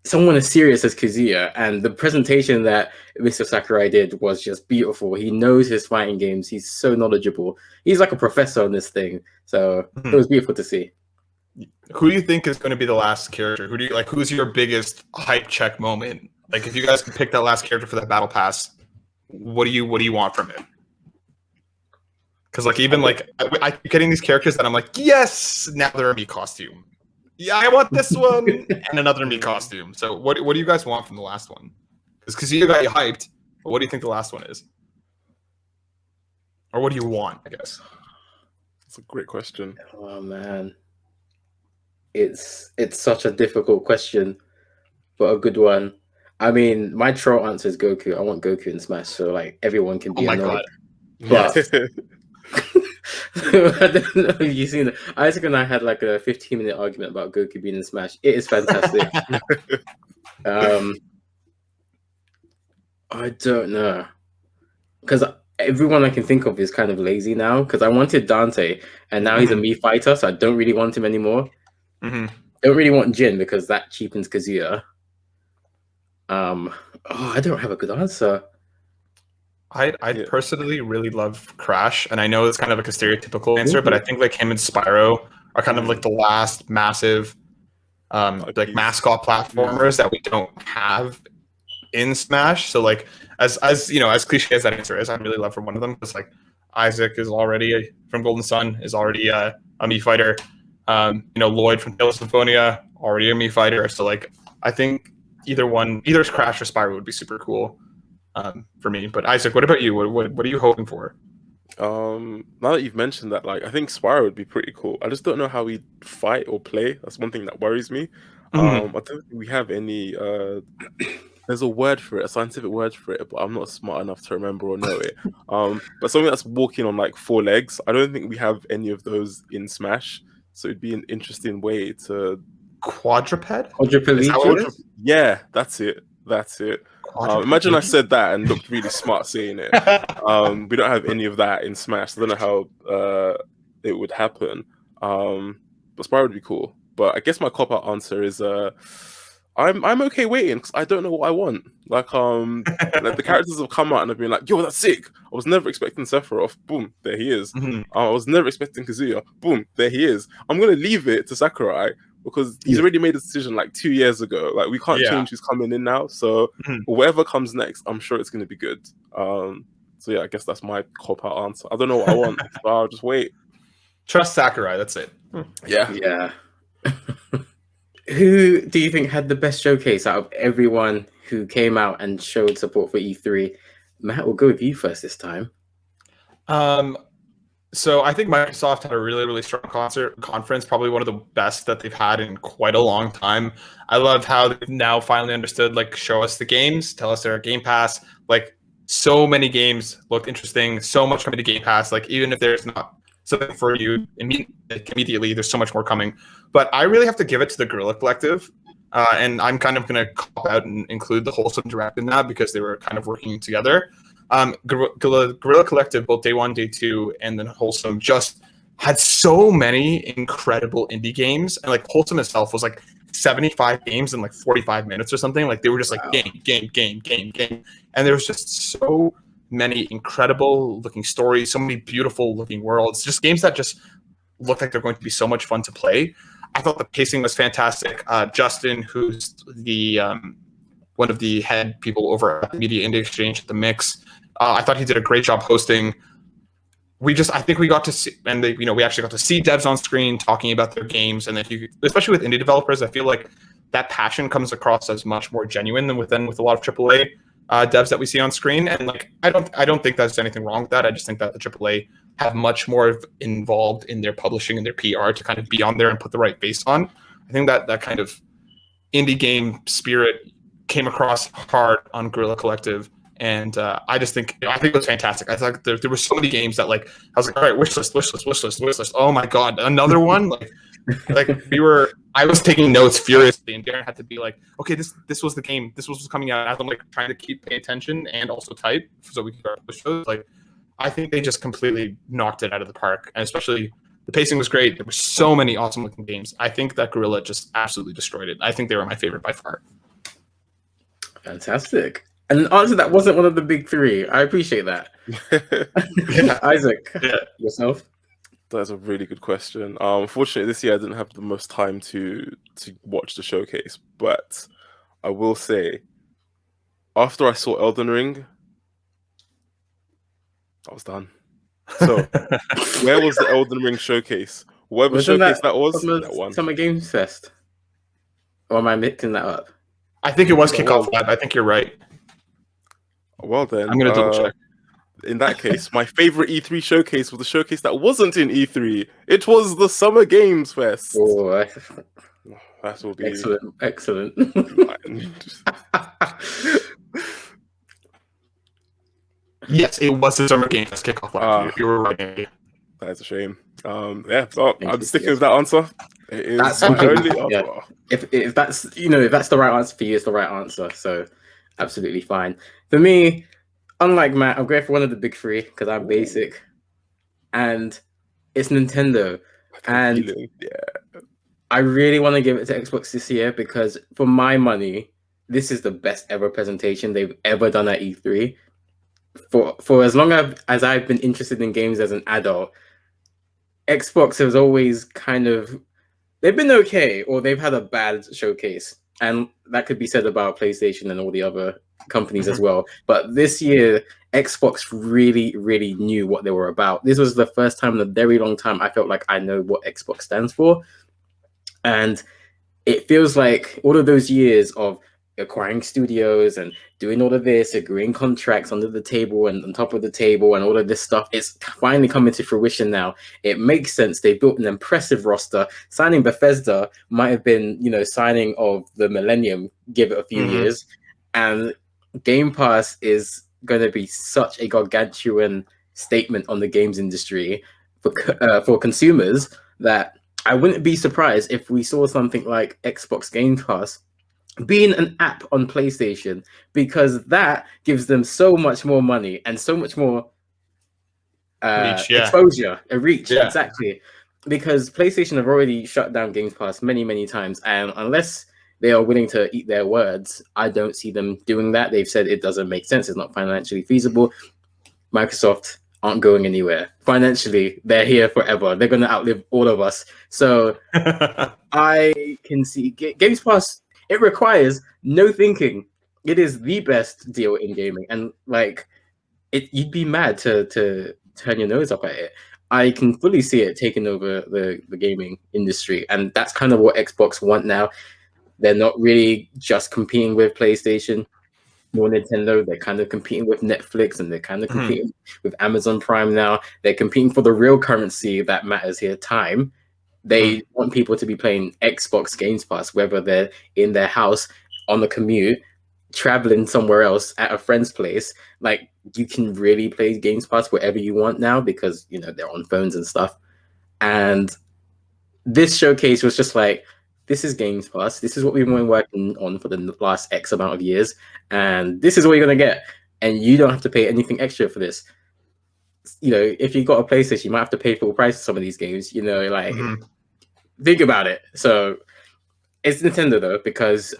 someone as serious as Kazuya, and the presentation that Mr. Sakurai did was just beautiful. He knows his fighting games. He's so knowledgeable. He's like a professor on this thing. So it was beautiful to see. Who do you think is going to be the last character? Who do you like? Who's your biggest hype check moment? Like, if you guys could pick that last character for that battle pass, what do you want from it? Because like even like I keep getting these characters that I'm like, yes, now they're a me costume. Yeah, I want this one and another me costume. So what do you guys want from the last one? Because you got you hyped, but what do you think the last one is? Or what do you want, I guess? That's a great question. Oh man. It's such a difficult question, but a good one. I mean, my troll answer is Goku. I want Goku in Smash, so like everyone can be annoyed. God. But I don't know if you've seen it. Isaac and I had like a 15-minute argument about Goku being in Smash. It is fantastic. I don't know, because everyone I can think of is kind of lazy now. Because I wanted Dante, and now he's a Mii fighter, so I don't really want him anymore. Don't really want Jin because that cheapens Kazuya. I don't have a good answer. I personally really love Crash, and I know it's kind of like a stereotypical answer, but I think like him and Spyro are kind of like the last massive like mascot platformers that we don't have in Smash. So like as you know, as cliche as that answer is, I'd really love for one of them, because like Isaac is already from Golden Sun, is already a Mii fighter. You know, Lloyd from Tales of Symphonia, already a Mii fighter. So like I think either Crash or Spyro would be super cool for me. But Isaac, what about you? What are you hoping for? Now that you've mentioned that, like I think Spyro would be pretty cool. I just don't know how he'd fight or play. That's one thing that worries me. I don't think we have any there's a word for it, a scientific word for it, but I'm not smart enough to remember or know it. But something that's walking on like 4 legs, I don't think we have any of those in Smash. So it'd be an interesting way to Quadruped? Yeah, that's it. Imagine I said that and looked really smart saying it. We don't have any of that in Smash. I don't know how it would happen. But Spyro would be cool. But I guess my cop-out answer is I'm okay waiting because I don't know what I want. Like like the characters have come out and I've been like, yo, that's sick. I was never expecting Sephiroth. Boom, there he is. I was never expecting Kazuya. Boom, there he is. I'm gonna leave it to Sakurai because he's already made a decision like 2 years ago. Like we can't change who's coming in now. So whatever comes next, I'm sure it's gonna be good. So yeah, I guess that's my cop-out answer. I don't know what I want, so I'll just wait. Trust Sakurai, that's it. Yeah. Who do you think had the best showcase out of everyone who came out and showed support for E3? Matt, we'll go with you first this time. So I think Microsoft had a really, really strong conference, probably one of the best that they've had in quite a long time. I love how they've now finally understood, like, show us the games, tell us they're a Game Pass. Like, so many games look interesting, so much coming to Game Pass. Like, even if there's not something for you immediately, there's so much more coming. But I really have to give it to the Guerrilla Collective. And I'm kind of going to cop out and include the Wholesome Direct in that because they were kind of working together. Guerrilla Collective, both day 1, day 2, and then Wholesome just had so many incredible indie games. And like Wholesome itself was like 75 games in like 45 minutes or something. Like they were just like game. And there was just so many incredible looking stories, so many beautiful looking worlds, just games that just look like they're going to be so much fun to play. I thought the pacing was fantastic. Justin, who's the one of the head people over at the Media Indie Exchange at the Mix, I thought he did a great job hosting. I think we got to see, and we actually got to see devs on screen talking about their games, and especially with indie developers, I feel like that passion comes across as much more genuine than with a lot of AAA devs that we see on screen. And like, I don't think there's anything wrong with that. I just think that the AAA have much more involved in their publishing and their PR to kind of be on there and put the right face on. I think that kind of indie game spirit came across hard on Guerrilla Collective. And I think it was fantastic. I thought there were so many games that like, I was like, all right, wish list. Oh my God, another one. I was taking notes furiously, and Darren had to be like, okay, this was the game. This was coming out. As I'm like trying to keep paying attention and also type so we can start the shows. Like, I think they just completely knocked it out of the park. And especially the pacing was great. There were so many awesome looking games. I think that Guerrilla just absolutely destroyed it. I think they were my favorite by far. Fantastic. And an answer that wasn't one of the big three. I appreciate that. Isaac, yourself? That's a really good question. Unfortunately, this year I didn't have the most time to watch the showcase, but I will say, after I saw Elden Ring, I was done. So, where was the Elden Ring showcase? Whatever Wasn't showcase that was, Summer, that one. Summer Games Fest? Or am I mixing that up? I think it was Kickoff Live. I think you're right. Well then, I'm gonna double check. In that case, my favorite E3 showcase was the showcase that wasn't in E3. It was the Summer Games Fest. Oh, That will be excellent. Yes, it was the Summer Games Fest Kickoff Live. You were right, Andy. That is a shame. So I'm sticking with that answer. It is That's my only yeah. answer. If that's if that's the right answer for you, it's the right answer. So absolutely fine. For me, unlike Matt, I'm going for one of the big three because I'm basic, and it's Nintendo. And I really want to give it to Xbox this year because, for my money, this is the best ever presentation they've ever done at E3. For as long as I've been interested in games as an adult, Xbox has always they've been okay, or they've had a bad showcase. And that could be said about PlayStation and all the other companies as well. But this year, Xbox really, really knew what they were about. This was the first time in a very long time I felt like I know what Xbox stands for. And it feels like all of those years of acquiring studios and doing all of this, agreeing contracts under the table and on top of the table and all of this stuff, it's finally coming to fruition now. It makes sense. They built an impressive roster. Signing Bethesda might have been, signing of the millennium, give it a few years. And Game Pass is going to be such a gargantuan statement on the games industry for consumers that I wouldn't be surprised if we saw something like Xbox Game Pass being an app on PlayStation, because that gives them so much more money and so much more exposure, a reach, exactly. Because PlayStation have already shut down Game Pass many, many times, and unless they are willing to eat their words, I don't see them doing that. They've said it doesn't make sense, it's not financially feasible. Microsoft aren't going anywhere. Financially, they're here forever. They're going to outlive all of us. So I can see Games Pass, it requires no thinking. It is the best deal in gaming. And you'd be mad to turn your nose up at it. I can fully see it taking over the gaming industry. And that's kind of what Xbox want now. They're not really just competing with PlayStation or Nintendo. They're kind of competing with Netflix, and they're kind of competing with Amazon Prime now. They're competing for the real currency that matters here, time. They want people to be playing Xbox Games Pass, whether they're in their house, on the commute, traveling somewhere else at a friend's place. You can really play Games Pass wherever you want now because, they're on phones and stuff. And this showcase was just this is Games Pass. This is what we've been working on for the last X amount of years. And this is what you're going to get. And you don't have to pay anything extra for this. If you got a PlayStation, you might have to pay full price for some of these games. Think about it. So it's Nintendo though, because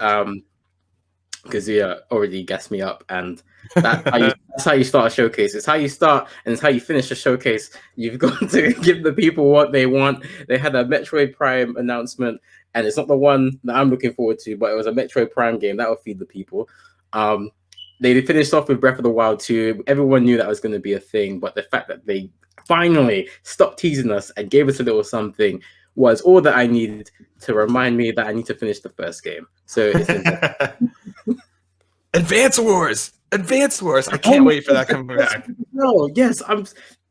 already gassed me up, and that's how you start a showcase. It's how you start and it's how you finish a showcase. You've got to give the people what they want. They had a Metroid Prime announcement, and it's not the one that I'm looking forward to, but it was a Metroid Prime game that will feed the people. They finished off with Breath of the Wild 2. Everyone knew that was going to be a thing, but the fact that they finally stopped teasing us and gave us a little something was all that I needed to remind me that I need to finish the first game. So it's Advance Wars! I can't wait for that coming back. No, yes, I'm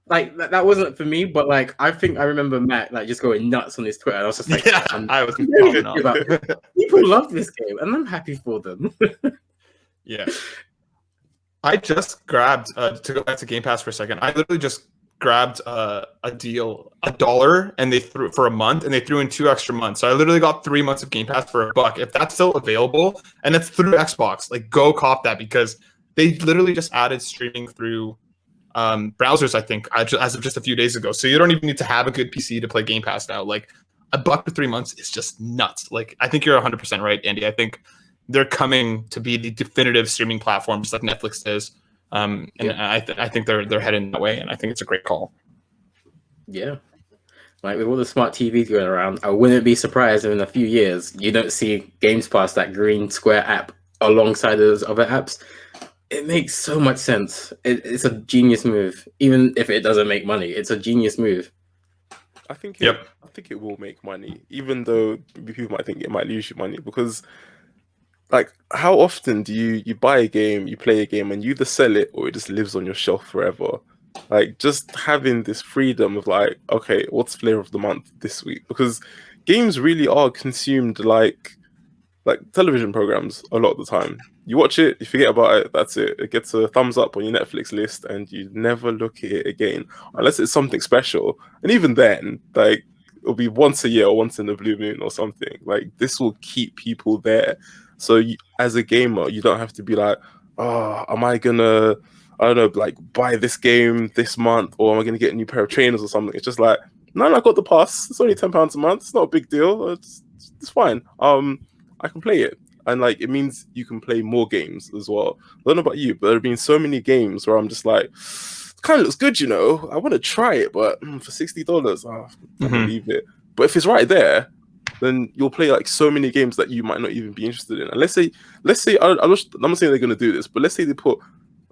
that wasn't for me, but I think I remember Matt just going nuts on his Twitter. And I was just I was people love this game, and I'm happy for them. Yeah. I just grabbed to go back to Game Pass for a second. I literally just grabbed a deal, $1, and they threw for a month, and they threw in 2 extra months. So I literally got 3 months of Game Pass for $1. If that's still available, and it's through Xbox, go cop that, because they literally just added streaming through browsers, I think, as of just a few days ago. So you don't even need to have a good PC to play Game Pass now. $1 for 3 months is just nuts. I think you're 100% right, Andy. I think they're coming to be the definitive streaming platform, just like Netflix is. And I think they're heading that way, and I think it's a great call. Yeah. Like with all the smart TVs going around, I wouldn't be surprised if in a few years you don't see Games Pass, that green square app, alongside those other apps. It makes so much sense. It's a genius move. Even if it doesn't make money, it's a genius move. I think it will make money, even though people might think it might lose you money, because like, how often do you buy a game, you play a game, and you either sell it or it just lives on your shelf forever? Like, just having this freedom of like, okay, what's flavor of the month this week? Because games really are consumed like television programs a lot of the time. You watch it, you forget about it, that's it. It gets a thumbs up on your Netflix list, and you never look at it again unless it's something special. And even then, like, it'll be once a year or once in a blue moon or something. Like, this will keep people there. So you, as a gamer, you don't have to be like, oh, am I gonna, I don't know, like buy this game this month, or am I gonna get a new pair of trainers or something? It's just like, no, I got the pass. It's only £10 a month. It's not a big deal. It's fine. I can play it, and like, it means you can play more games as well. I don't know about you, but there have been so many games where I'm just like, it kind of looks good, you know. I want to try it, but for $60, I believe it. But if it's right there, then you'll play like so many games that you might not even be interested in. And let's say I'm not saying they're going to do this, but let's say they put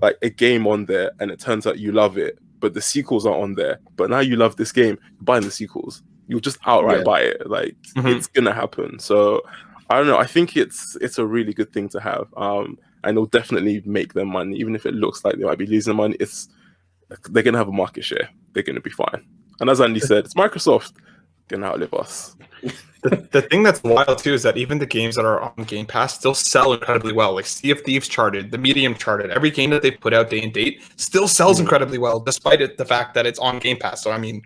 like a game on there and it turns out you love it, but the sequels aren't on there. But now you love this game, you're buying the sequels. You'll just outright buy it. Like, it's gonna happen. So I don't know. I think it's a really good thing to have. And it'll definitely make them money, even if it looks like they might be losing money. They're gonna have a market share. They're gonna be fine. And as Andy said, it's Microsoft gonna outlive us. The thing that's wild too is that even the games that are on Game Pass still sell incredibly well. Like Sea of Thieves charted, The Medium charted. Every game that they've put out day and date still sells incredibly well, despite the fact that it's on Game Pass. So I mean,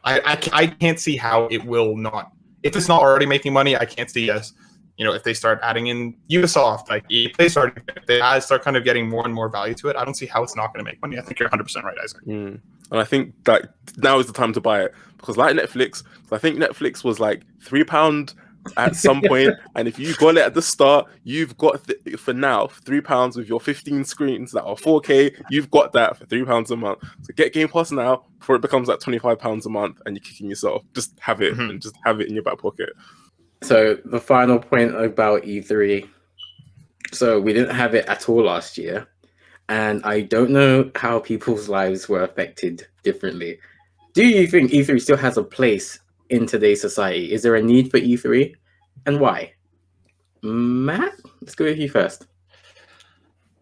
I can't see how it will not. If it's not already making money, I can't see as, you know, if they start adding in Ubisoft, like EA, if they start kind of getting more and more value to it, I don't see how it's not going to make money. I think you're 100% right, Isaac. And I think that now is the time to buy it, because like Netflix, I think Netflix was like £3 at some point, and if you got it at the start, you've got for now £3 with your 15 screens that are 4K. You've got that for £3 a month. So get Game Pass now before it becomes like £25 a month, and you're kicking yourself. Just have it and just have it in your back pocket. So the final point about E3. So we didn't have it at all last year, and I don't know how people's lives were affected differently. Do you think E3 still has a place in today's society? Is there a need for E3, and why? Matt, let's go with you first.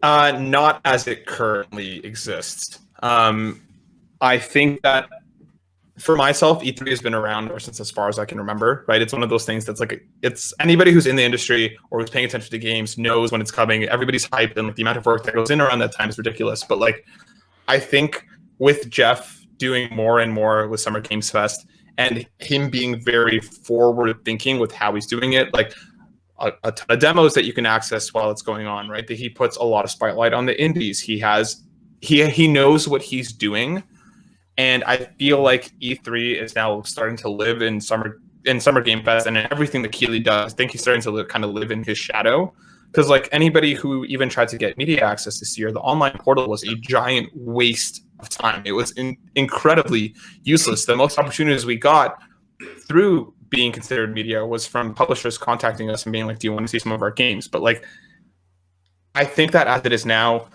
Not as it currently exists. I think that for myself, E3 has been around ever since as far as I can remember, right? It's one of those things that's like, it's anybody who's in the industry or who's paying attention to games knows when it's coming. Everybody's hyped, and like the amount of work that goes in around that time is ridiculous. But like, I think with Jeff doing more and more with Summer Games Fest, and him being very forward thinking with how he's doing it, like a ton of demos that you can access while it's going on, right? That he puts a lot of spotlight on the indies. He knows what he's doing. And I feel like E3 is now starting to live in Summer Game Fest, and in everything that Keighley does. I think he's starting to live in his shadow. Because like anybody who even tried to get media access this year, the online portal was a giant waste of time. It was incredibly useless. The most opportunities we got through being considered media was from publishers contacting us and being like, do you want to see some of our games? But like, I think that as it is now,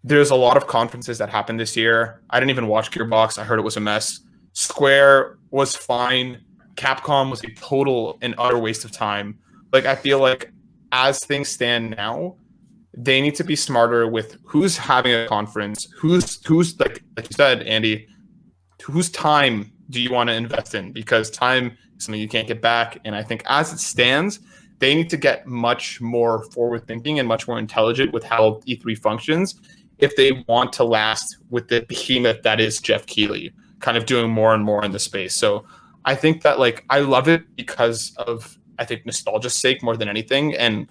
there's a lot of conferences that happened this year. I didn't even watch Gearbox. I heard it was a mess. Square was fine. Capcom was a total and utter waste of time. Like, I feel like as things stand now, they need to be smarter with who's having a conference, who's like you said, Andy, whose time do you want to invest in? Because time is something you can't get back. And I think as it stands, they need to get much more forward thinking and much more intelligent with how E3 functions if they want to last with the behemoth that is Jeff Keighley, kind of doing more and more in the space. So I think that, like, I love it because of, I think, nostalgia's sake more than anything, and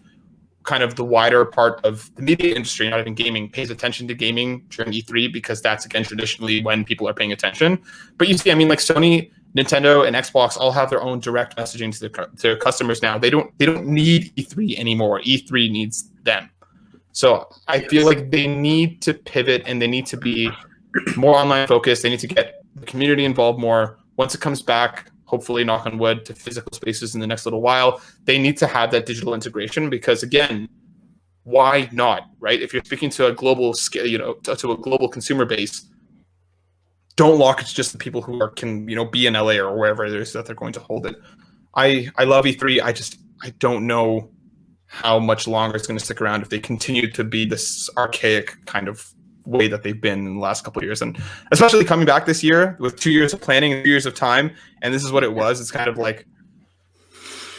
kind of the wider part of the media industry, not even gaming, pays attention to gaming during E3 because that's, again, traditionally when people are paying attention. But you see, I mean, like Sony Nintendo and Xbox all have their own direct messaging to their customers now. They don't need E3 anymore. E3 needs them. So I feel like they need to pivot and they need to be more online focused. They need to get the community involved more. Once it comes back, hopefully, knock on wood, to physical spaces in the next little while, they need to have that digital integration because, again, why not, right? If you're speaking to a global scale, to a global consumer base, don't lock it to just the people who can be in LA or wherever it is that they're going to hold it. I love E3. I don't know how much longer it's going to stick around if they continue to be this archaic kind of way that they've been in the last couple of years, and especially coming back this year with 2 years of planning and 2 years of time, and this is what it was. It's kind of like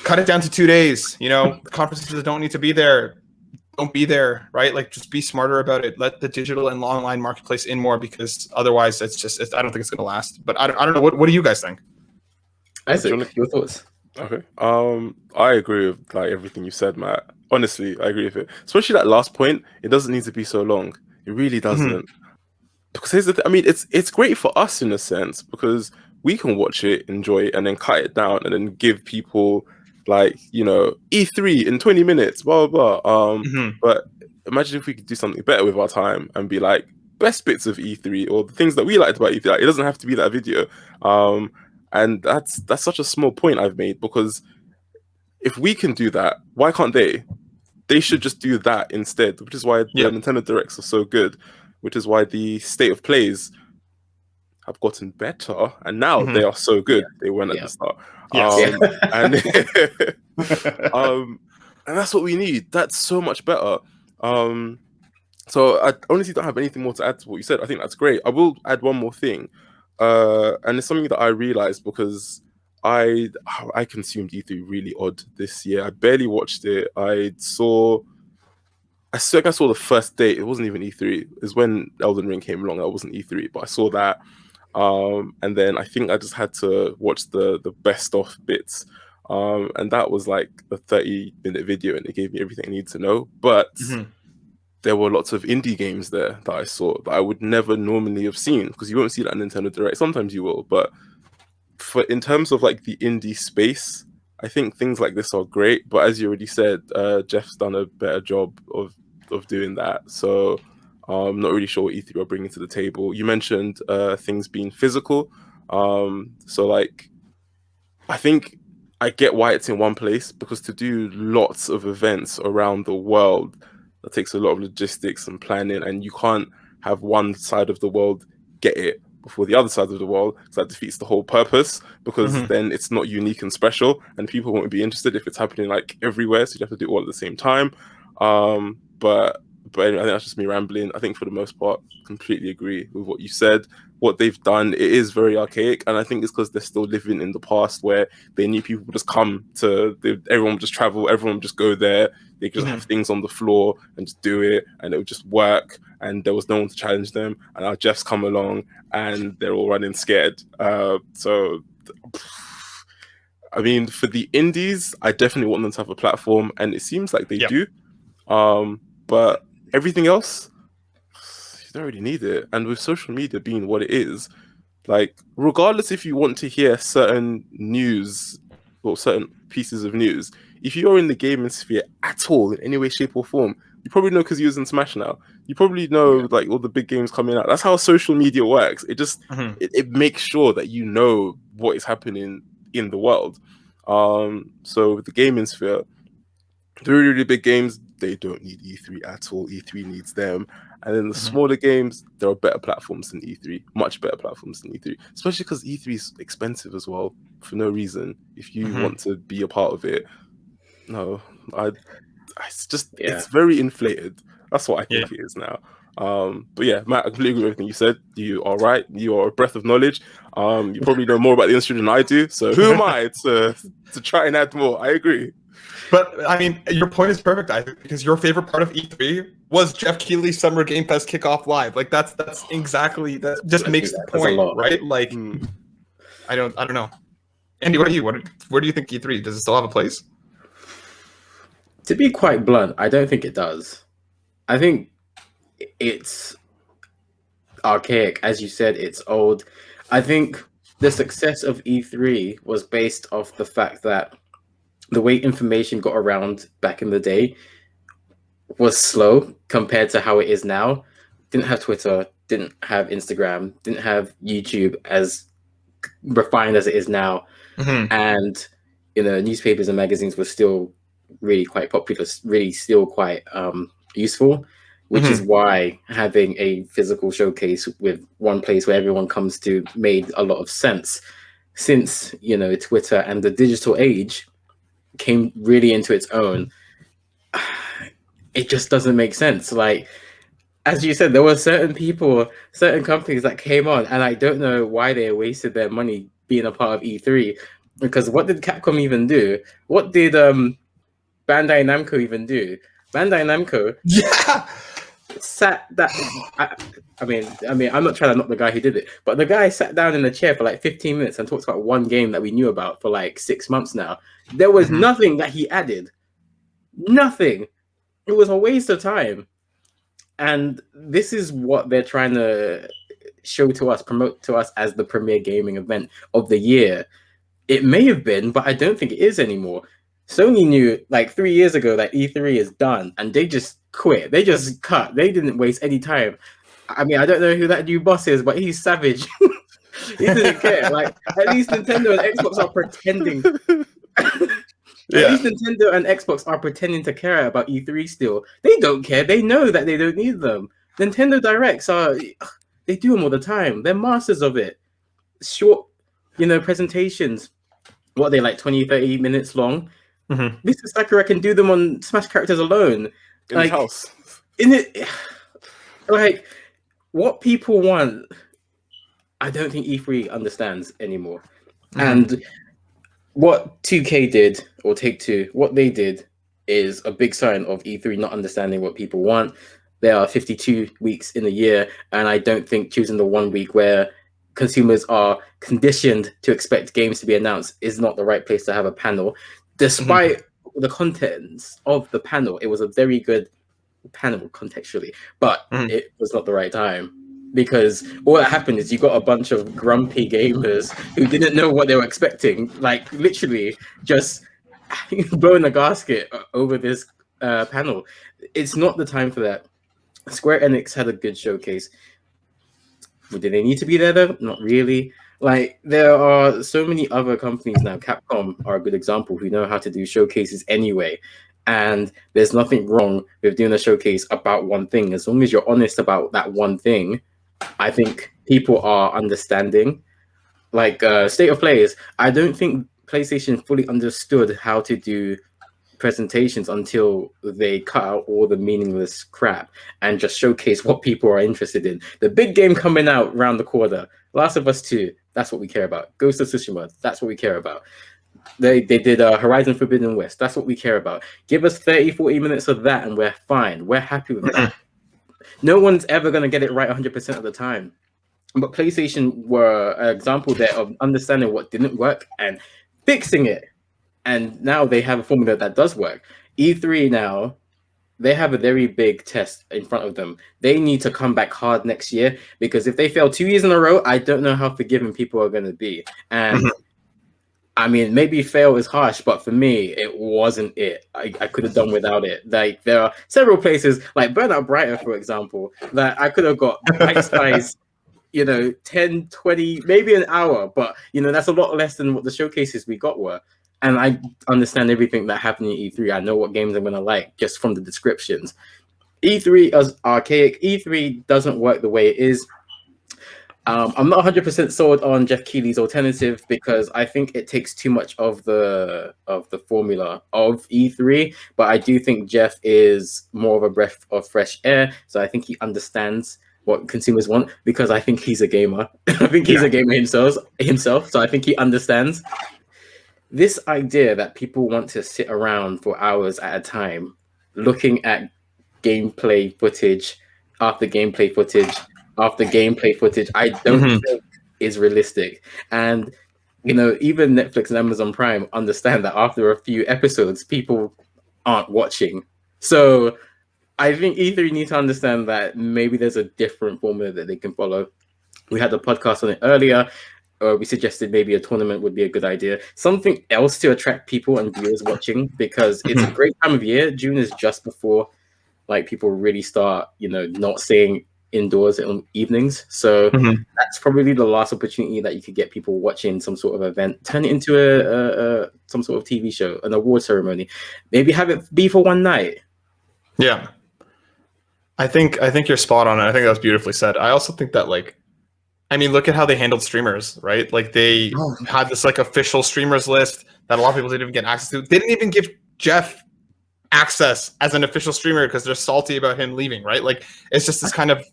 cut it down to 2 days. Conferences that don't need to be there, don't be there, right? Like, just be smarter about it. Let the digital and online marketplace in more, because otherwise, I don't think it's going to last. But I don't know. What do you guys think? Isaac, your thoughts? Okay. I agree with everything you said, Matt. Honestly, I agree with it. Especially that last point. It doesn't need to be so long. It really doesn't. Mm-hmm. Because here's the thing. I mean, it's great for us in a sense because we can watch it, enjoy it, and then cut it down and then give people E3 in 20 minutes, blah blah blah. But imagine if we could do something better with our time and be like best bits of E3 or the things that we liked about E3. It doesn't have to be that video. And that's such a small point I've made, because if we can do that, why can't they? They should just do that instead, which is why the Nintendo Directs are so good, which is why the state of plays have gotten better, and now they are so good. They weren't at the start. And that's what we need. That's so much better. So I honestly don't have anything more to add to what you said. I think that's great. I will add one more thing. And it's something that I realized because I consumed E3 really odd this year. I barely watched it. I think I saw the first day. It wasn't even E3. It was when Elden Ring came along. That wasn't E3, but I saw that. And then I think I just had to watch the best of bits. And that was like a 30-minute video, and it gave me everything I needed to know. But there were lots of indie games there that I saw that I would never normally have seen, because you won't see that on Nintendo Direct. Sometimes you will, but in terms of like the indie space, I think things like this are great. But as you already said, Jeff's done a better job of doing that. So I'm not really sure what E3 are bringing to the table. You mentioned things being physical. So like, I think I get why it's in one place, because to do lots of events around the world, that takes a lot of logistics and planning, and you can't have one side of the world get it before the other side of the world, because that defeats the whole purpose, because then it's not unique and special, and people won't be interested if it's happening like everywhere, so you have to do it all at the same time. But anyway, I think that's just me rambling. I think for the most part, completely agree with what you said. What they've done, it is very archaic, and I think it's because they're still living in the past where they knew people would just come to, everyone would just travel, everyone would just go there, they could just have things on the floor and just do it, and it would just work, and there was no one to challenge them. And now Jeff's come along, and they're all running scared. So, I mean, for the indies, I definitely want them to have a platform, and it seems like they do. But everything else, you don't really need it. And with social media being what it is, like, regardless if you want to hear certain news or certain pieces of news, if you're in the gaming sphere at all in any way, shape, or form, you probably know because you're using Smash now. You probably know like all the big games coming out. That's how social media works. It just it makes sure that you know what is happening in the world. So with the gaming sphere, the really, really big games, they don't need E3 at all. E3 needs them. And then the smaller games, there are better platforms than E3, much better platforms than E3, especially because E3 is expensive as well for no reason. If you want to be a part of it, it's very inflated. That's what I think it is now. But yeah, Matt, I completely agree with everything you said. You are right. You are a breath of knowledge. You probably know more about the industry than I do. So who am I to try and add more? I agree. But I mean, your point is perfect, I think, because your favorite part of E3 was Jeff Keighley's Summer Game Fest kickoff live. Like that's exactly that. Just makes the point, right? Like, I don't know. Andy, what are you? Where do you think E3 does it still have a place? To be quite blunt, I don't think it does. I think it's archaic, as you said. It's old. I think the success of E3 was based off the fact that the way information got around back in the day was slow compared to how it is now. Didn't have Twitter, didn't have Instagram, didn't have YouTube as refined as it is now. And newspapers and magazines were still really quite popular, really still quite useful, which is why having a physical showcase with one place where everyone comes to made a lot of sense. Since Twitter and the digital age came really into its own, it just doesn't make sense. Like, as you said, there were certain companies that came on, and I don't know why they wasted their money being a part of E3. Because what did Capcom even do? What did Bandai Namco even do? Bandai Namco sat that. I mean, I'm not trying to knock the guy who did it, but the guy sat down in the chair for like 15 minutes and talked about one game that we knew about for like 6 months now. There was nothing that he added. Nothing. It was a waste of time. And this is what they're trying to show to us, promote to us as the premier gaming event of the year. It may have been, but I don't think it is anymore. Sony knew like 3 years ago that E3 is done, and they just quit. They just cut. They didn't waste any time. I mean, I don't know who that new boss is, but he's savage. He doesn't care. Like, at least Nintendo and Xbox are pretending. At least Nintendo and Xbox are pretending to care about E3 still. They don't care. They know that they don't need them. Nintendo Directs they do them all the time. They're masters of it. Short, presentations. What are they, like 20, 30 minutes long? Mr. Sakura can do them on Smash characters alone. In his house. Like, what people want, I don't think E3 understands anymore. And what 2K did, or Take-Two, what they did is a big sign of E3 not understanding what people want. There are 52 weeks in a year, and I don't think choosing the 1 week where consumers are conditioned to expect games to be announced is not the right place to have a panel. Despite the contents of the panel, it was a very good panel contextually, but it was not the right time. Because all that happened is you got a bunch of grumpy gamers who didn't know what they were expecting, like literally just blowing a gasket over this panel. It's not the time for that. Square Enix had a good showcase. Did they need to be there though? Not really. Like, there are so many other companies now. Capcom are a good example, who know how to do showcases anyway. And there's nothing wrong with doing a showcase about one thing. As long as you're honest about that one thing, I think people are understanding. Like, State of Play is, I don't think PlayStation fully understood how to do presentations until they cut out all the meaningless crap and just showcase what people are interested in. The big game coming out around the corner, Last of Us 2, that's what we care about. Ghost of Tsushima, that's what we care about. They did Horizon Forbidden West, that's what we care about. Give us 30, 40 minutes of that and we're fine. We're happy with that. No one's ever going to get it right 100% of the time. But PlayStation were an example there of understanding what didn't work and fixing it. And now they have a formula that does work. E3 now, they have a very big test in front of them. They need to come back hard next year, because if they fail 2 years in a row, I don't know how forgiving people are going to be. And I mean, maybe fail is harsh, but for me, it wasn't it. I could have done without it. Like, there are several places, like Burnout Brighter, for example, that I could have got bite-sized, 10, 20, maybe an hour, but, that's a lot less than what the showcases we got were. And I understand everything that happened in E3. I know what games I'm going to like just from the descriptions. E3 is archaic. E3 doesn't work the way it is. I'm not 100% sold on Jeff Keighley's alternative, because I think it takes too much of the formula of E3. But I do think Jeff is more of a breath of fresh air. So I think he understands what consumers want, because I think he's a gamer. I think he's a gamer himself. So I think he understands. This idea that people want to sit around for hours at a time looking at gameplay footage after gameplay footage after gameplay footage, I don't think is realistic. And, even Netflix and Amazon Prime understand that after a few episodes, people aren't watching. So I think E3 needs to understand that maybe there's a different formula that they can follow. We had a podcast on it earlier. we suggested maybe a tournament would be a good idea. Something else to attract people and viewers watching, because it's a great time of year. June is just before like people really start, not staying indoors on evenings. So that's probably the last opportunity that you could get people watching some sort of event. Turn it into a some sort of TV show, an award ceremony. Maybe have it be for one night. Yeah. I think you're spot on. I think that was beautifully said. I also think that look at how they handled streamers, right? Like they had this like official streamers list that a lot of people didn't even get access to. They didn't even give Jeff access as an official streamer because they're salty about him leaving, right? Like it's just this kind of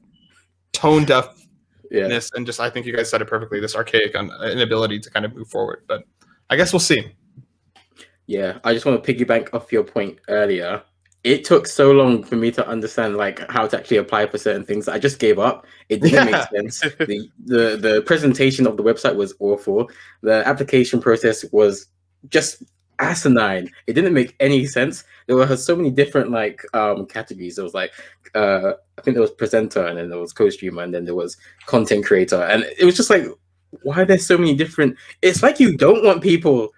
tone deafness, and just I think you guys said it perfectly. This archaic inability to kind of move forward, but I guess we'll see. Yeah, I just want to piggyback off your point earlier. It took so long for me to understand like how to actually apply for certain things. I just gave up. It didn't make sense. The presentation of the website was awful. The application process was just asinine. It didn't make any sense. There were so many different like categories. There was like I think there was presenter, and then there was co-streamer, and then there was content creator, and it was just like, why are there so many different? It's like you don't want people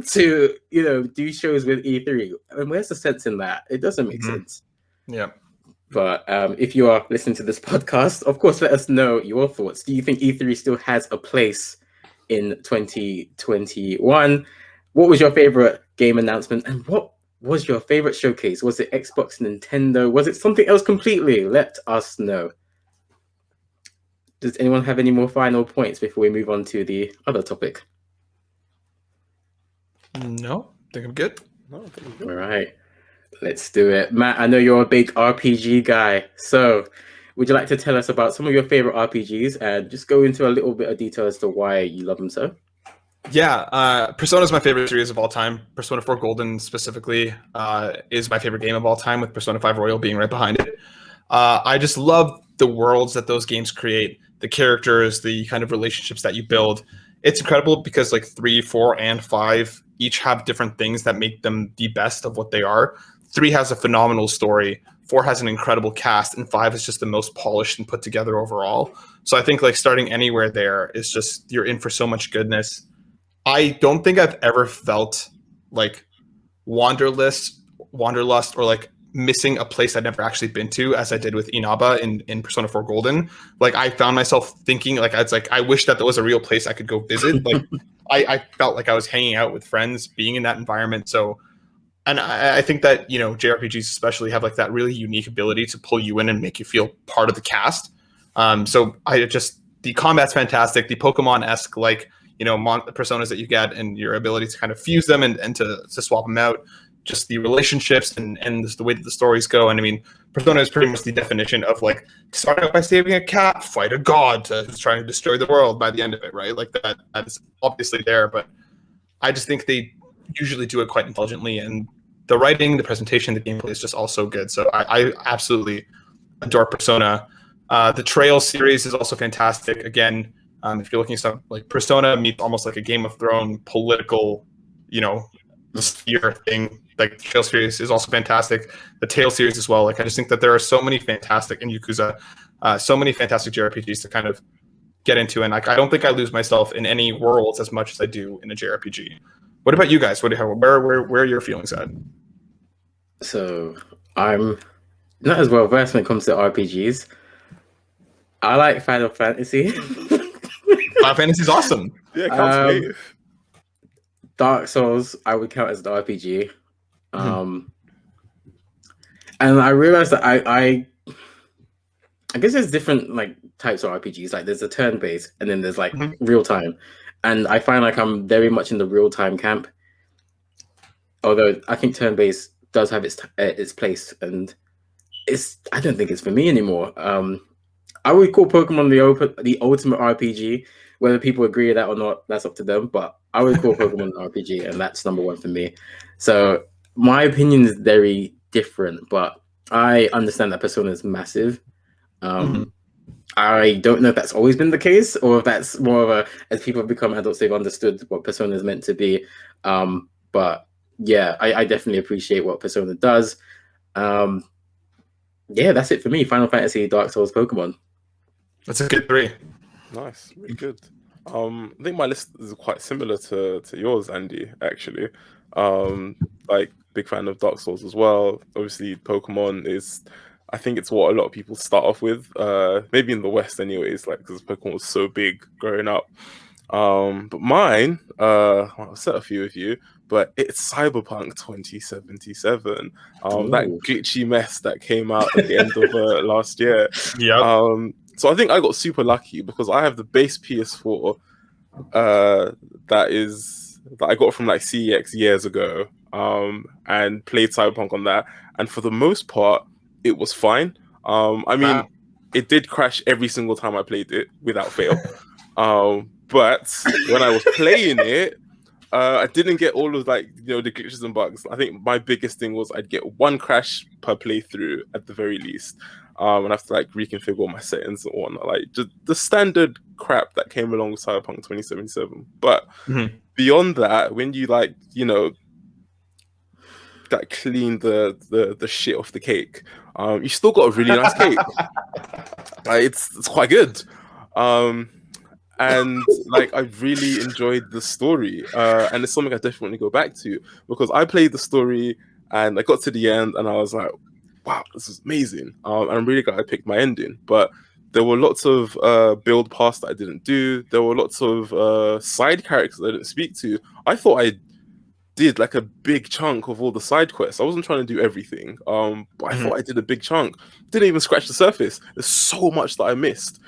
to do shows with E3, and where's the sense in that? It doesn't make sense. Yeah. But if you are listening to this podcast, of course, let us know your thoughts. Do you think E3 still has a place in 2021? What was your favorite game announcement, and what was your favorite showcase? Was it Xbox, Nintendo? Was it something else completely? Let us know. Does anyone have any more final points before we move on to the other topic? No, I think I'm good. No, I think I'm good. All right, let's do it. Matt, I know you're a big RPG guy, so would you like to tell us about some of your favorite RPGs and just go into a little bit of detail as to why you love them so? Yeah, Persona is my favorite series of all time. Persona 4 Golden specifically is my favorite game of all time, with Persona 5 Royal being right behind it. I just love the worlds that those games create, the characters, the kind of relationships that you build. It's incredible because like 3, 4, and 5 each have different things that make them the best of what they are. 3 has a phenomenal story. 4 has an incredible cast, and 5 is just the most polished and put together overall. So I think like starting anywhere there is just, you're in for so much goodness. I don't think I've ever felt like wanderlust or like missing a place I'd never actually been to as I did with Inaba in Persona 4 Golden. Like I found myself thinking like I wish that there was a real place I could go visit. Like I felt like I was hanging out with friends, being in that environment. So, and I think that, JRPGs especially have like that really unique ability to pull you in and make you feel part of the cast. So the combat's fantastic. The Pokemon-esque like, personas that you get and your ability to kind of fuse them and to swap them out, just the relationships and the way that the stories go. And I mean, Persona is pretty much the definition of like, start out by saving a cat, fight a god who's trying to destroy the world by the end of it, right? Like that's obviously there, but I just think they usually do it quite intelligently, and the writing, the presentation, the gameplay is just all so good. So I absolutely adore Persona. The Trail series is also fantastic. Again, if you're looking at stuff like Persona meets almost like a Game of Thrones political, sphere thing. Like the Trail series is also fantastic. The Tale series as well. Like I just think that there are so many fantastic in Yakuza, so many fantastic JRPGs to kind of get into, and like I don't think I lose myself in any worlds as much as I do in a JRPG. What about you guys? Where are your feelings at? So I'm not as well versed when it comes to RPGs. I like Final Fantasy. Final Fantasy is awesome. Yeah, it counts for me. Dark Souls, I would count as an RPG. And I realized that I guess there's different like types of RPGs. Like there's a turn-based, and then there's like real time. And I find like I'm very much in the real time camp. Although I think turn-based does have its place, and I don't think it's for me anymore. I would call Pokemon the ultimate RPG. Whether people agree with that or not, that's up to them. But I would call Pokemon an RPG, and that's number one for me. So my opinion is very different, but I understand that Persona is massive. I don't know if that's always been the case, or if that's more of a, as people have become adults, they've understood what Persona is meant to be. But yeah, I definitely appreciate what Persona does. Yeah, that's it for me. Final Fantasy, Dark Souls, Pokemon. That's a good 3. Nice, really good. I think my list is quite similar to yours, Andy, actually. Um, like big fan of Dark Souls as well. Obviously, Pokemon is, I think it's what a lot of people start off with. Maybe in the West, anyways, like because Pokemon was so big growing up. But mine, I'll set a few of you, but it's Cyberpunk 2077. That Ooh. glitchy mess that came out at the end of last year. Yep. So I think I got super lucky because I have the base PS4 that I got from like CEX years ago, and played Cyberpunk on that. And for the most part, it was fine. I mean, Wow. it did crash every single time I played it without fail. But when I was playing it, I didn't get all of like the glitches and bugs. I think my biggest thing was I'd get one crash per playthrough at the very least, and I have to like reconfigure all my settings and whatnot, like just the standard crap that came along with Cyberpunk 2077. But beyond that, when you like that clean the shit off the cake, you still got a really nice cake. Like, it's quite good. And like I really enjoyed the story, and it's something I definitely go back to because I played the story and I got to the end and I was like, wow, this is amazing. And I'm really glad I picked my ending. But there were lots of build paths that I didn't do. There were lots of side characters I didn't speak to. I thought I did like a big chunk of all the side quests. I wasn't trying to do everything, but I thought I did a big chunk. Didn't even scratch the surface. There's so much that I missed.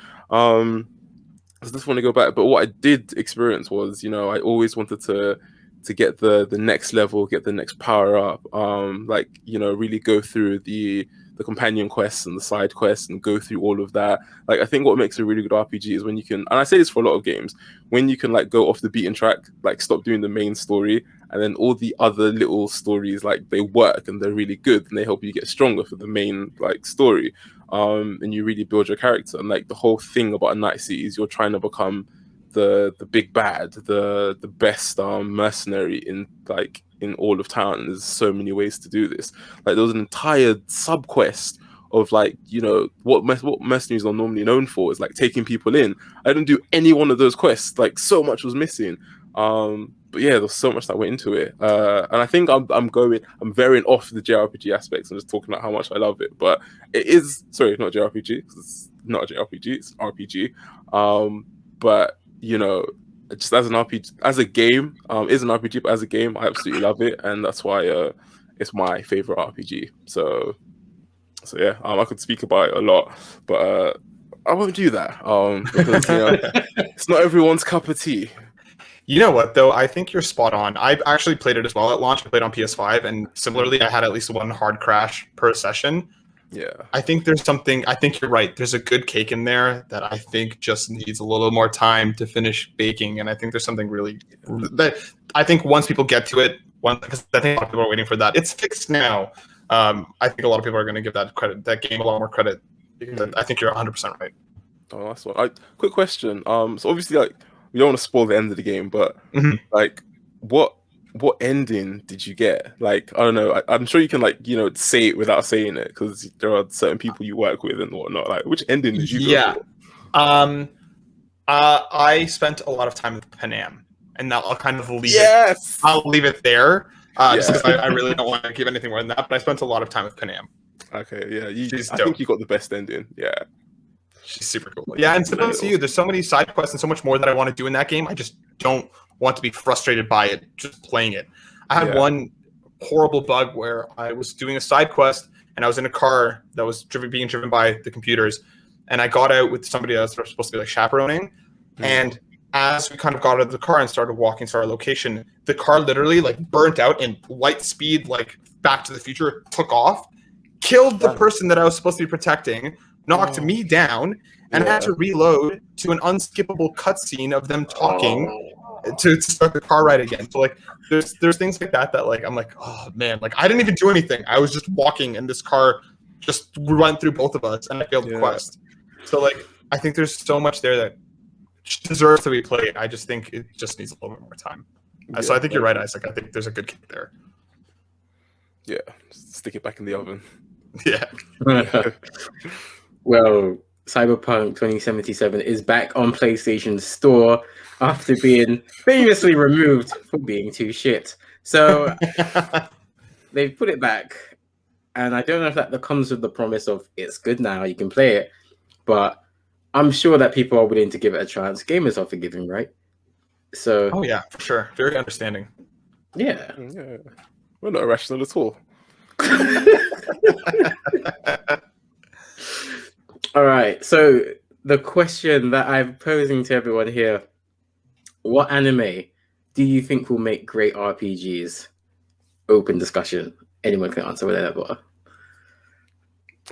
I just want to go back, but what I did experience was, I always wanted to get the next level, get the next power up, like really go through the companion quests and the side quests and go through all of that. Like I think what makes a really good RPG is when you can, and I say this for a lot of games, when you can like go off the beaten track, like stop doing the main story, and then all the other little stories like they work and they're really good and they help you get stronger for the main like story. And you really build your character, and like the whole thing about a Night City is you're trying to become the big bad, the best mercenary in all of town. And there's so many ways to do this. Like there was an entire sub quest of like what mercenaries are normally known for is like taking people in. I didn't do any one of those quests. Like so much was missing. But yeah, there's so much that went into it, and I think I'm veering off the JRPG aspects and just talking about how much I love it. But it is, sorry, not JRPG. It's not a JRPG. It's RPG. But just as an RPG, as a game, is an RPG, but as a game, I absolutely love it, and that's why it's my favorite RPG. So yeah, I could speak about it a lot, but I won't do that because it's not everyone's cup of tea. You know what, though? I think you're spot on. I actually played it as well at launch. I played on PS5, and similarly, I had at least one hard crash per session. Yeah. I think you're right. There's a good cake in there that I think just needs a little more time to finish baking, and I think there's something really that I think once people get to it, because I think a lot of people are waiting for that. It's fixed now. I think a lot of people are going to give that game a lot more credit. Because I think you're 100% right. Oh, that's what. Quick question. So obviously, like, we don't want to spoil the end of the game, but like, what ending did you get? Like, I don't know. I'm sure you can say it without saying it because there are certain people you work with and whatnot. Like, which ending did you go for? I spent a lot of time with Panam, and now I'll kind of leave it. I'll leave it there. Just because I really don't want to give anything more than that. But I spent a lot of time with Panam. Okay, yeah. I think you got the best ending. Yeah. She's super cool. Yeah, and similar to you, there's so many side quests and so much more that I want to do in that game. I just don't want to be frustrated by it just playing it. I had one horrible bug where I was doing a side quest and I was in a car that was being driven by the computers, and I got out with somebody that was supposed to be like chaperoning, and as we kind of got out of the car and started walking to our location, the car literally like burnt out in light speed, like Back to the Future, took off, killed the person that I was supposed to be protecting, knocked me down, and I had to reload to an unskippable cutscene of them talking to start the car ride again. So like there's things like that like I'm like, oh man, like I didn't even do anything. I was just walking and this car just went through both of us and I failed the quest. So like I think there's so much there that deserves to be played. I just think it just needs a little bit more time. So I think you're right, Isaac. I think there's a good kick there. Yeah, stick it back in the oven. Yeah. Well, Cyberpunk 2077 is back on PlayStation Store after being famously removed for being too shit. So they've put it back, and I don't know if that comes with the promise of it's good now, you can play it, but I'm sure that people are willing to give it a chance. Gamers are forgiving, right? So oh yeah, for sure, very understanding. Yeah, we're not irrational at all. All right, so the question that I'm posing to everyone here, what anime do you think will make great RPGs? Open discussion. Anyone can answer whatever.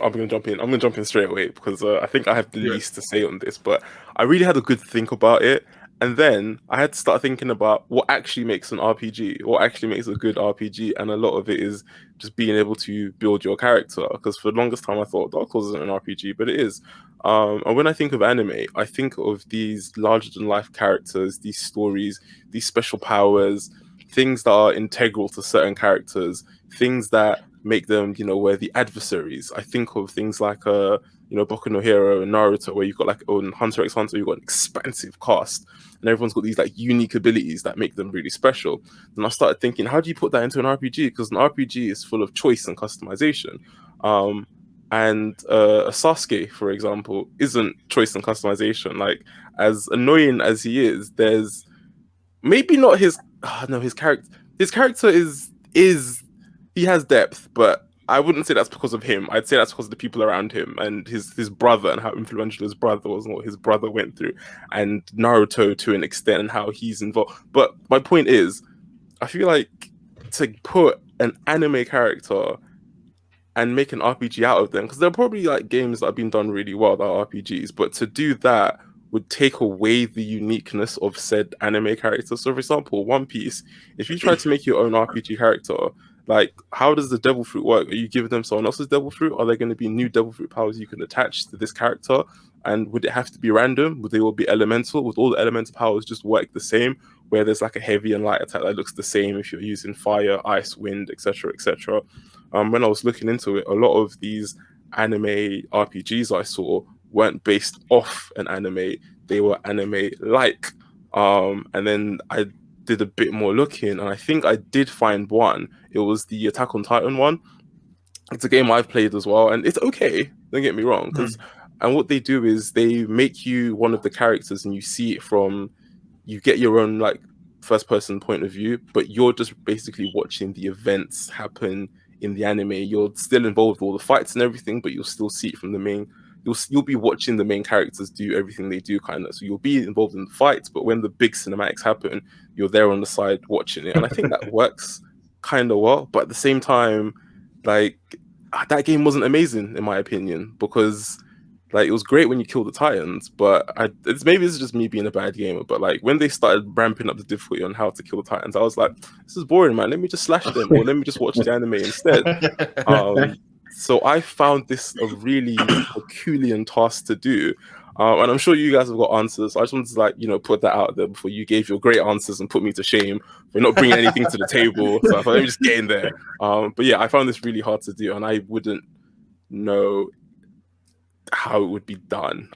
I'm gonna jump in. I'm gonna jump in straight away because I think I have the least to say on this. But I really had a good think about it, and then I had to start thinking about what actually makes an RPG, what actually makes a good RPG, and a lot of it is just being able to build your character. Because for the longest time, I thought Dark Souls isn't an RPG, but it is. And when I think of anime, I think of these larger-than-life characters, these stories, these special powers, things that are integral to certain characters, things that make them, where the adversaries. I think of things like, Boku no Hero and Naruto, where you've got like on Hunter x Hunter, you've got an expansive cast, and everyone's got these like unique abilities that make them really special. And I started thinking, how do you put that into an RPG? Because an RPG is full of choice and customization. And a Sasuke, for example, isn't choice and customization. Like, as annoying as he is, there's maybe not his character. His character is he has depth, but I wouldn't say that's because of him. I'd say that's because of the people around him and his brother and how influential his brother was and what his brother went through, and Naruto to an extent and how he's involved. But my point is, I feel like to put an anime character and make an RPG out of them, because there are probably like games that have been done really well that are RPGs, but to do that would take away the uniqueness of said anime character. So for example, One Piece, if you try to make your own RPG character, like, how does the devil fruit work? Are you giving them someone else's devil fruit? Are there going to be new devil fruit powers you can attach to this character? And would it have to be random? Would they all be elemental? Would all the elemental powers just work the same? Where there's like a heavy and light attack that looks the same if you're using fire, ice, wind, etc., etc. When I was looking into it, a lot of these anime RPGs I saw weren't based off an anime; they were anime-like. And then I did a bit more looking, and I think I did find one. It was the Attack on Titan one. It's a game I've played as well, and it's okay. Don't get me wrong, and what they do is they make you one of the characters, and you see it from. You get your own like first-person point of view, but you're just basically watching the events happen in the anime. You're still involved with all the fights and everything, but you'll still see it from the main. You'll be watching the main characters do everything they do, kind of. So you'll be involved in the fights, but when the big cinematics happen, you're there on the side watching it. And I think that works kind of well. But at the same time, like, that game wasn't amazing in my opinion, because like, it was great when you kill the Titans, but maybe this is just me being a bad gamer. But like, when they started ramping up the difficulty on how to kill the Titans, I was like, this is boring, man. Let me just slash them, or let me just watch the anime instead. So I found this a really Herculean task to do. And I'm sure you guys have got answers. I just wanted to like, put that out there before you gave your great answers and put me to shame for not bringing anything to the table. So I thought, let me just get in there. But yeah, I found this really hard to do, and I wouldn't know how it would be done.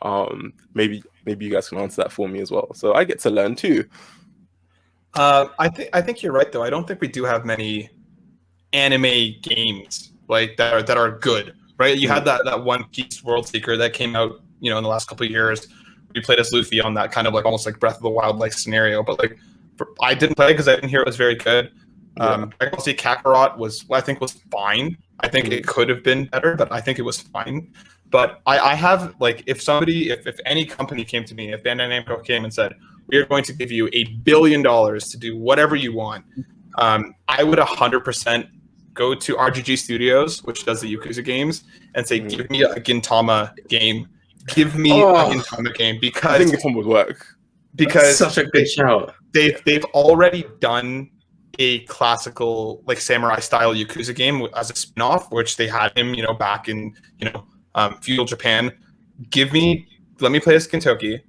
Maybe you guys can answer that for me as well. So I get to learn too. I think you're right though. I don't think we do have many anime games like that are good, right? You had that One Piece World Seeker that came out, in the last couple of years. We played as Luffy on that kind of like almost like Breath of the Wild like scenario, but like I didn't play because I didn't hear it was very good. Dragon Ball Z Kakarot was fine. I think it could have been better, but I think it was fine. But I have like, if any company came to me, if Bandai Namco came and said, we are going to give you $1 billion to do whatever you want, I would 100% go to RGG Studios, which does the Yakuza games, and say, give me a Gintama game. Give me a Gintama game, because I think Gintama would work. Because that's such a good shout. They've already done a classical like samurai style Yakuza game as a spin-off, which they had him, back in feudal Japan. Let me play as Kintoki.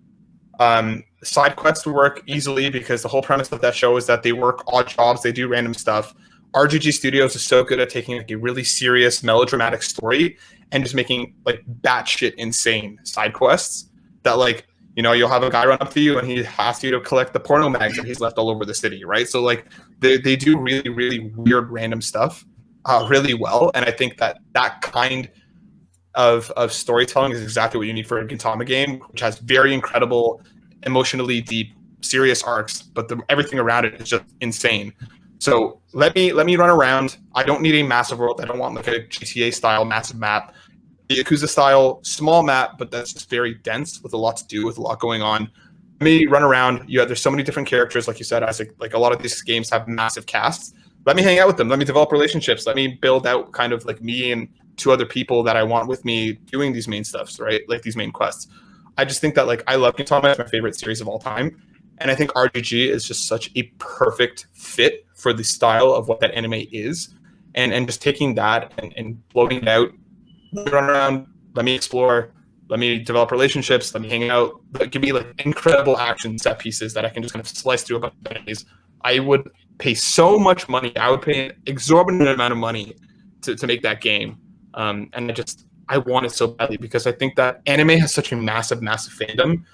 Side quests work easily because the whole premise of that show is that they work odd jobs, they do random stuff. RGG Studios is so good at taking like a really serious melodramatic story and just making like batshit insane side quests that like, you know, you'll have a guy run up to you and he asks you to collect the porno mags that he's left all over the city, right? So like they do really, really weird random stuff really well. And I think that kind of storytelling is exactly what you need for a Gintama game, which has very incredible, emotionally deep, serious arcs, but everything around it is just insane. So let me run around. I don't need a massive world. I don't want like a GTA style massive map. The Yakuza style small map, but that's just very dense with a lot to do, with a lot going on. Let me run around. There's so many different characters, like you said, Isaac. Like a lot of these games have massive casts. Let me hang out with them. Let me develop relationships. Let me build out kind of like me and two other people that I want with me doing these main stuffs, right? Like these main quests. I just think that like I love Gintama. It's my favorite series of all time. And I think RPG is just such a perfect fit for the style of what that anime is. And just taking that and bloating it out, let me run around, let me explore, let me develop relationships, let me hang out, give me like incredible action set pieces that I can just kind of slice through a bunch of enemies. I would pay so much money. I would pay an exorbitant amount of money to make that game. And I want it so badly because I think that anime has such a massive, massive fandom,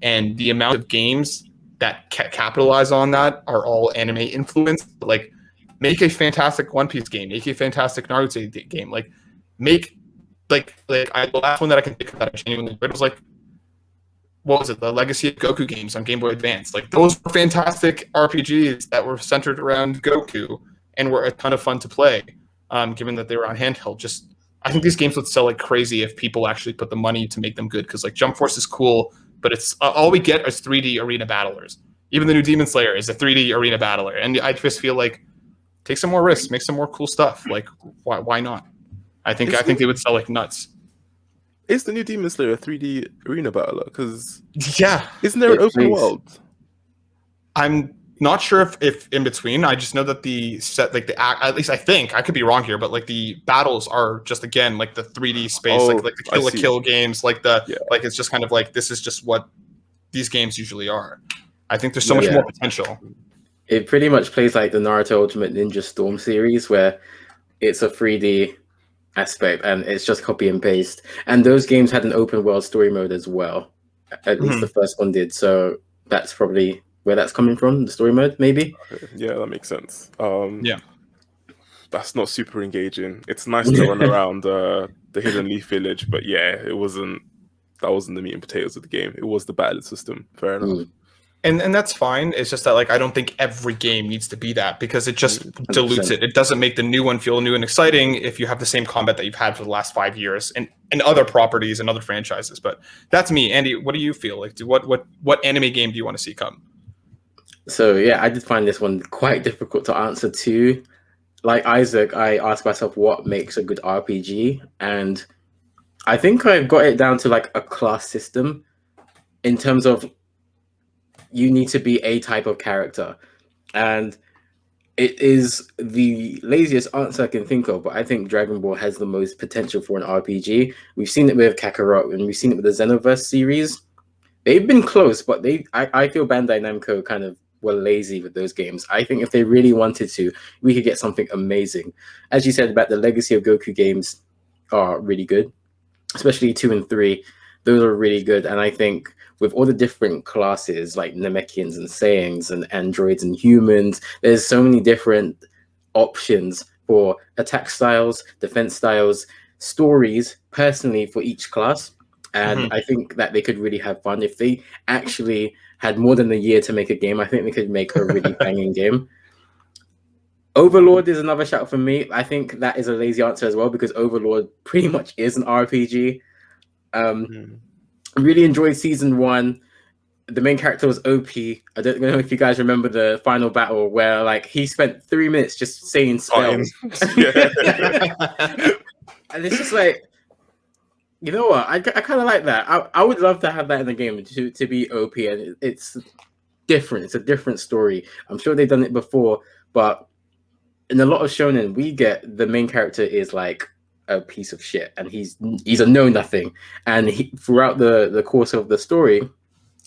and the amount of games that capitalize on that are all anime influenced. Like, make a fantastic One Piece game, make a fantastic Naruto game, like make the last one that I can think of that I genuinely enjoyed was like, what was it? The Legacy of Goku games on Game Boy Advance. Like those were fantastic RPGs that were centered around Goku and were a ton of fun to play. Given that they were on handheld, I think these games would sell like crazy if people actually put the money to make them good. Because like Jump Force is cool, but it's all we get is 3D arena battlers. Even the new Demon Slayer is a 3D arena battler, and I just feel like take some more risks, make some more cool stuff. Like why not? I think they would sell like nuts. Is the new Demon Slayer a 3D arena battler? Because yeah, isn't there an open world? I'm not sure if in between. I just know that the set, like at least I think, I could be wrong here, but like the battles are just again like the 3D space, like the Kill la Kill games, like like it's just kind of like this is just what these games usually are. I think there's so much more potential. It pretty much plays like the Naruto Ultimate Ninja Storm series, where it's a 3D aspect and it's just copy and paste. And those games had an open world story mode as well. At least the first one did. So that's probably where that's coming from, the story mode, maybe. Yeah, that makes sense. Yeah. That's not super engaging. It's nice to run around the Hidden Leaf Village, but yeah, that wasn't the meat and potatoes of the game. It was the battle system. Fair enough. And that's fine. It's just that like I don't think every game needs to be that, because it just dilutes it. It doesn't make the new one feel new and exciting if you have the same combat that you've had for the last 5 years and other properties and other franchises. But that's me. Andy, what do you feel like? What anime game do you want to see come? So yeah, I did find this one quite difficult to answer too. Like Isaac, I asked myself what makes a good RPG, and I think I've got it down to like a class system in terms of you need to be a type of character. And it is the laziest answer I can think of, but I think Dragon Ball has the most potential for an RPG. We've seen it with Kakarot, and we've seen it with the Xenoverse series. They've been close, but I feel Bandai Namco kind of were lazy with those games. I think if they really wanted to, we could get something amazing. As you said about the Legacy of Goku games are really good, especially 2 and 3. Those are really good. And I think with all the different classes like Namekians and Saiyans and androids and humans, there's so many different options for attack styles, defense styles, stories personally for each class. And I think that they could really have fun. If they actually had more than a year to make a game, I think they could make a really banging game. Overlord is another shout for me. I think that is a lazy answer as well, because Overlord pretty much is an RPG. Really enjoyed season 1. The main character was OP. I don't know if you guys remember the final battle where like he spent 3 minutes just saying spells. And it's just like, you know what? I kind of like that. I would love to have that in the game to be OP, and it's different. It's a different story. I'm sure they've done it before, but in a lot of shonen, we get the main character is like a piece of shit, and he's a know nothing, and throughout the course of the story,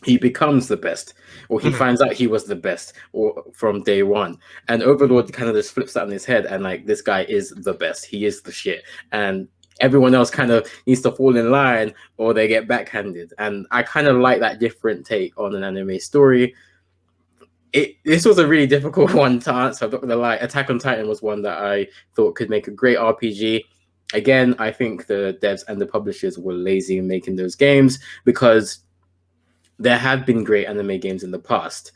he becomes the best, or he finds out he was the best, or from day one. And Overlord kind of just flips that on his head, and like this guy is the best. He is the shit, and everyone else kind of needs to fall in line or they get backhanded. And I kind of like that different take on an anime story. This was a really difficult one to answer. I'm not gonna lie. Attack on Titan was one that I thought could make a great RPG. Again, I think the devs and the publishers were lazy in making those games because there have been great anime games in the past.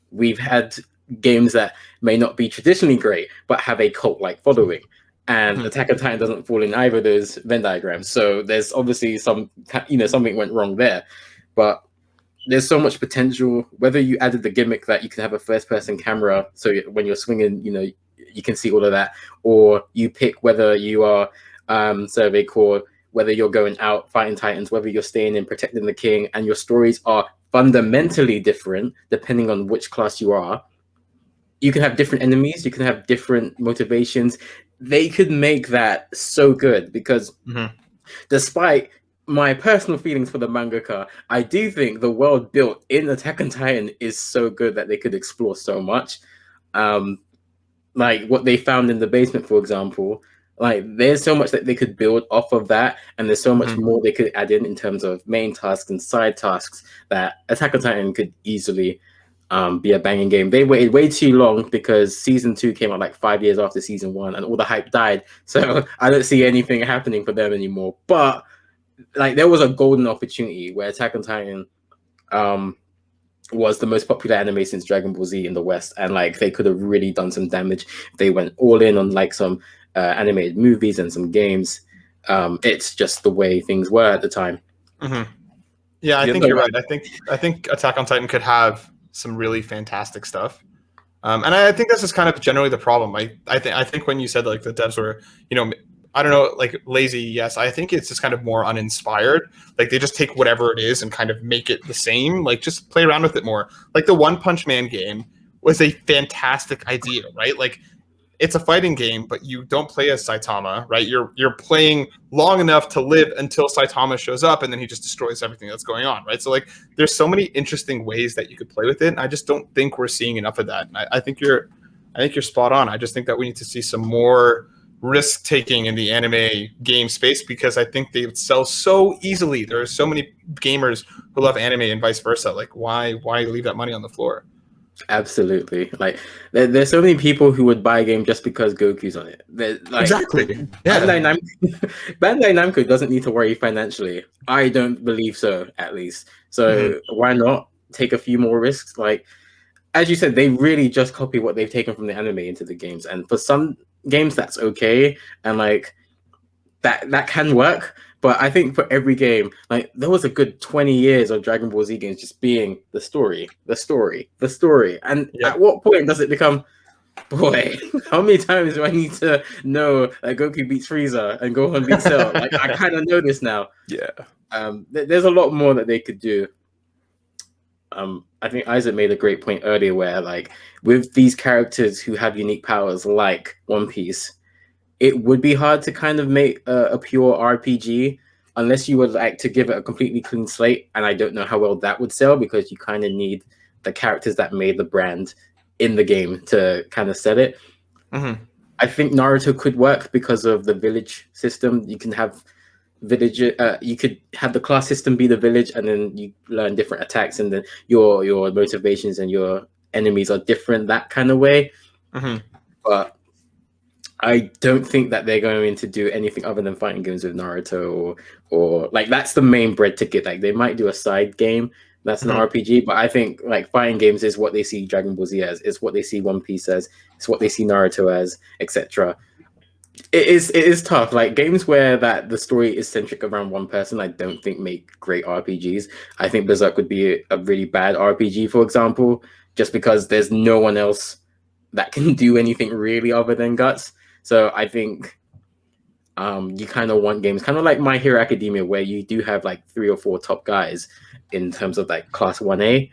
We've had games that may not be traditionally great, but have a cult-like following. And Attack on Titan doesn't fall in either of those Venn diagrams. So there's obviously something went wrong there. But there's so much potential. Whether you added the gimmick that you can have a first-person camera, so when you're swinging, you can see all of that, or you pick whether you are Survey Corps, whether you're going out fighting Titans, whether you're staying in protecting the king, and your stories are fundamentally different depending on which class you are. You can have different enemies, you can have different motivations. They could make that so good because despite my personal feelings for the mangaka, I do think the world built in Attack on Titan is so good that they could explore so much. Like what they found in the basement, for example, like there's so much that they could build off of that, and there's so much more they could add in terms of main tasks and side tasks that Attack on Titan could easily be a banging game. They waited way too long because season 2 came out like 5 years after season 1, and all the hype died. So I don't see anything happening for them anymore. But like there was a golden opportunity where Attack on Titan was the most popular anime since Dragon Ball Z in the West, and like they could have really done some damage if they went all in on like some animated movies and some games. It's just the way things were at the time. Yeah, I think you're right. I think Attack on Titan could have some really fantastic stuff, and I think that's just kind of generally the problem. I think when you said like the devs were, I don't know, like lazy. Yes, I think it's just kind of more uninspired. Like they just take whatever it is and kind of make it the same. Like just play around with it more. Like the One Punch Man game was a fantastic idea, right? Like it's a fighting game, but you don't play as Saitama, right? You're playing long enough to live until Saitama shows up, and then he just destroys everything that's going on, right? So like there's so many interesting ways that you could play with it, and I just don't think we're seeing enough of that. And I think you're spot on. I just think that we need to see some more risk taking in the anime game space because I think they sell so easily. There are so many gamers who love anime and vice versa. Like why leave that money on the floor? Absolutely. Like there's so many people who would buy a game just because Goku's on it. Like, exactly. Yeah. Bandai Namco doesn't need to worry financially. I don't believe so, at least. So why not take a few more risks? Like as you said, they really just copy what they've taken from the anime into the games, and for some games that's okay, and like that can work. But I think for every game, like there was a good 20 years of Dragon Ball Z games just being the story. And at what point does it become, boy, how many times do I need to know that Goku beats Frieza and Gohan beats Cell? Like I kind of know this now. Yeah. There's a lot more that they could do. I think Isaac made a great point earlier where like with these characters who have unique powers like One Piece, it would be hard to kind of make a pure RPG unless you would like to give it a completely clean slate. And I don't know how well that would sell because you kind of need the characters that made the brand in the game to kind of sell it. I think Naruto could work because of the village system. You can have village. You could have the class system be the village, and then you learn different attacks, and then your motivations and your enemies are different that kind of way. But I don't think that they're going to do anything other than fighting games with Naruto or like that's the main bread ticket. Like they might do a side game that's an RPG, but I think like fighting games is what they see Dragon Ball Z as, it's what they see One Piece as, it's what they see Naruto as, etc. It is tough. Like games where that the story is centric around one person, I don't think make great RPGs. I think Berserk would be a really bad RPG, for example, just because there's no one else that can do anything really other than Guts. So I think you kind of want games kind of like My Hero Academia where you do have like 3 or 4 top guys in terms of like class 1A.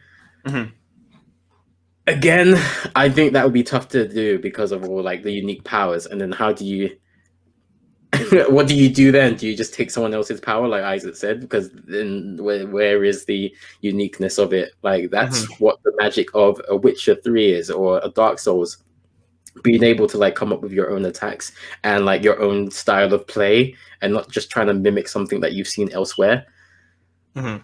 Again, I think that would be tough to do because of all like the unique powers. And then how do you what do you do then? Do you just take someone else's power like Isaac said? Because then where is the uniqueness of it? Like that's what the magic of a Witcher 3 is or a Dark Souls. being able to like come up with your own attacks and like your own style of play, and not just trying to mimic something that you've seen elsewhere. Mm-hmm.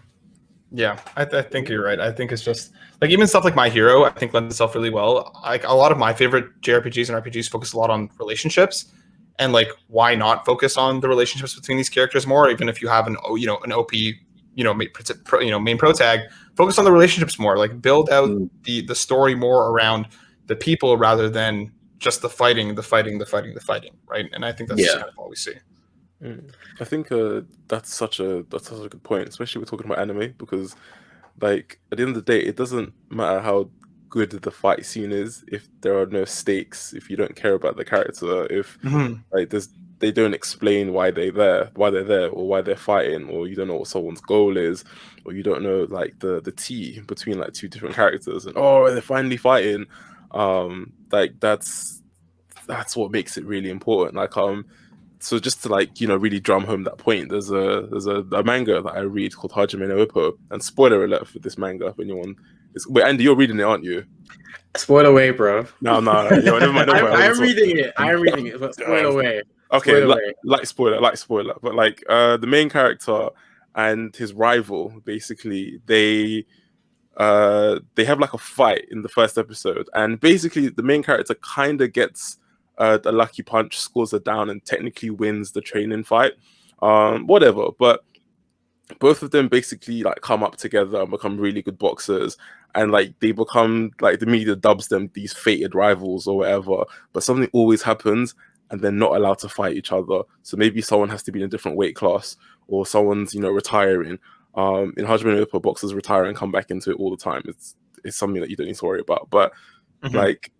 Yeah, I think you're right. I think it's just like even stuff like My Hero, I think lends itself really well. Like a lot of my favorite JRPGs and RPGs focus a lot on relationships, and like why not focus on the relationships between these characters more? Even if you have an OP main pro tag, focus on the relationships more. Like build out the story more around the people rather than just the fighting, right? And I think that's just kind of all we see. I think that's such a good point, especially we're talking about anime, because like at the end of the day, it doesn't matter how good the fight scene is if there are no stakes, if you don't care about the character, if like they don't explain why they're there, or why they're fighting, or you don't know what someone's goal is, or you don't know like the tea between like two different characters, and they're finally fighting. Like that's what makes it really important. Like so just to like really drum home that point, there's a manga that I read called Hajime no Ippo, and spoiler alert for this manga if anyone is. Wait, Andy, you're reading it, aren't you? Spoil away, bro. No, never mind. I'm reading it, but spoil away. Okay, Spoil away. Spoiler. But like the main character and his rival, basically, they have like a fight in the first episode, and basically the main character kind of gets a lucky punch, scores her down, and technically wins the training fight. Whatever, but both of them basically like come up together and become really good boxers, and like they become like the media dubs them these fated rivals or whatever. But something always happens, and they're not allowed to fight each other. So maybe someone has to be in a different weight class, or someone's retiring. In Hajime no Ippo, boxers retire and come back into it all the time. It's something that you don't need to worry about. But like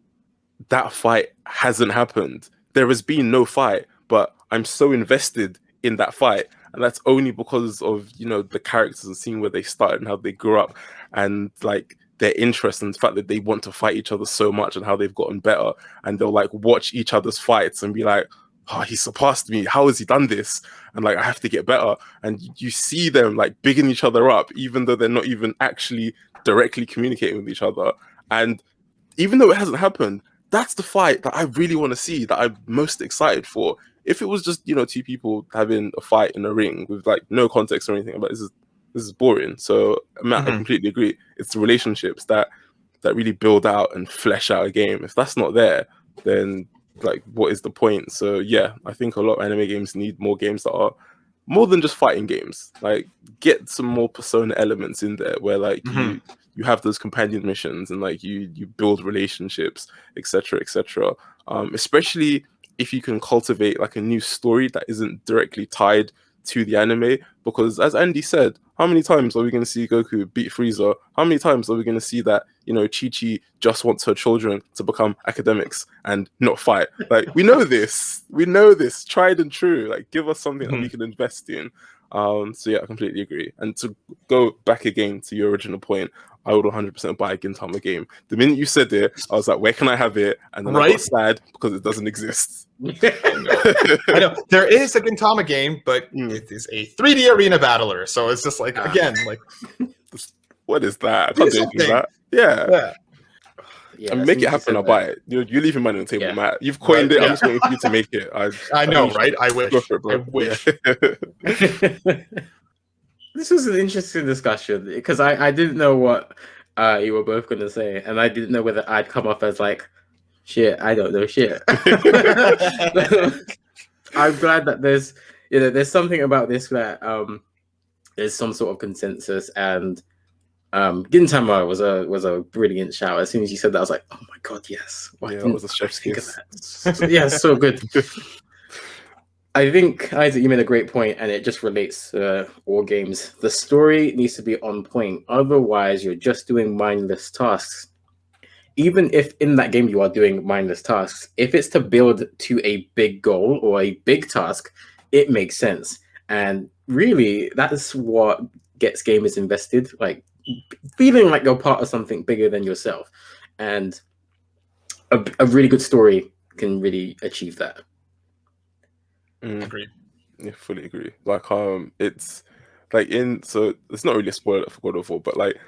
that fight hasn't happened. There has been no fight, but I'm so invested in that fight, and that's only because of the characters and seeing where they started and how they grew up, and like their interest in the fact that they want to fight each other so much and how they've gotten better, and they'll like watch each other's fights and be like, oh, he surpassed me, how has he done this, and like I have to get better. And you see them like bigging each other up even though they're not even actually directly communicating with each other. And even though it hasn't happened, that's the fight that I really want to see, that I'm most excited for. If it was just two people having a fight in a ring with like no context or anything, but this is boring. So I completely agree. It's the relationships that really build out and flesh out a game. If that's not there, then like what is the point? So yeah, I think a lot of anime games need more games that are more than just fighting games. Like get some more persona elements in there where like you have those companion missions and like you build relationships, etc. Especially if you can cultivate like a new story that isn't directly tied to the anime, because as Andy said, how many times are we going to see Goku beat Frieza? How many times are we going to see that Chi-Chi just wants her children to become academics and not fight? Like we know this, tried and true. Like give us something that we can invest in. So yeah, I completely agree. And to go back again to your original point, I would 100% buy a Gintama game. The minute you said it, I was like, where can I have it? And then I got sad because it doesn't exist. I know. There is a Gintama game, but it is a 3D arena battler. So it's just like, again, like... What is that? I can't do anything with that. Yeah, and make it happen, I'll buy it. You're leaving money on the table, Matt. You've coined it. I'm just waiting for you to make it. I know, right? I wish. Go for it, bro. I wish. This was an interesting discussion because I didn't know what you were both going to say, and I didn't know whether I'd come off as like, shit, I don't know shit. I'm glad that there's something about this that there's some sort of consensus, and Gintama was a brilliant shout. As soon as you said that, I was like, oh my god, yes. Why that was a chef's kiss. Yeah, so good. I think, Isaac, you made a great point, and it just relates to all games. The story needs to be on point. Otherwise, you're just doing mindless tasks. Even if in that game you are doing mindless tasks, if it's to build to a big goal or a big task, it makes sense. And really, that's what gets gamers invested, like feeling like you're part of something bigger than yourself. And a really good story can really achieve that. Agreed. Yeah, fully agree. Like it's like so it's not really a spoiler for God of War, but like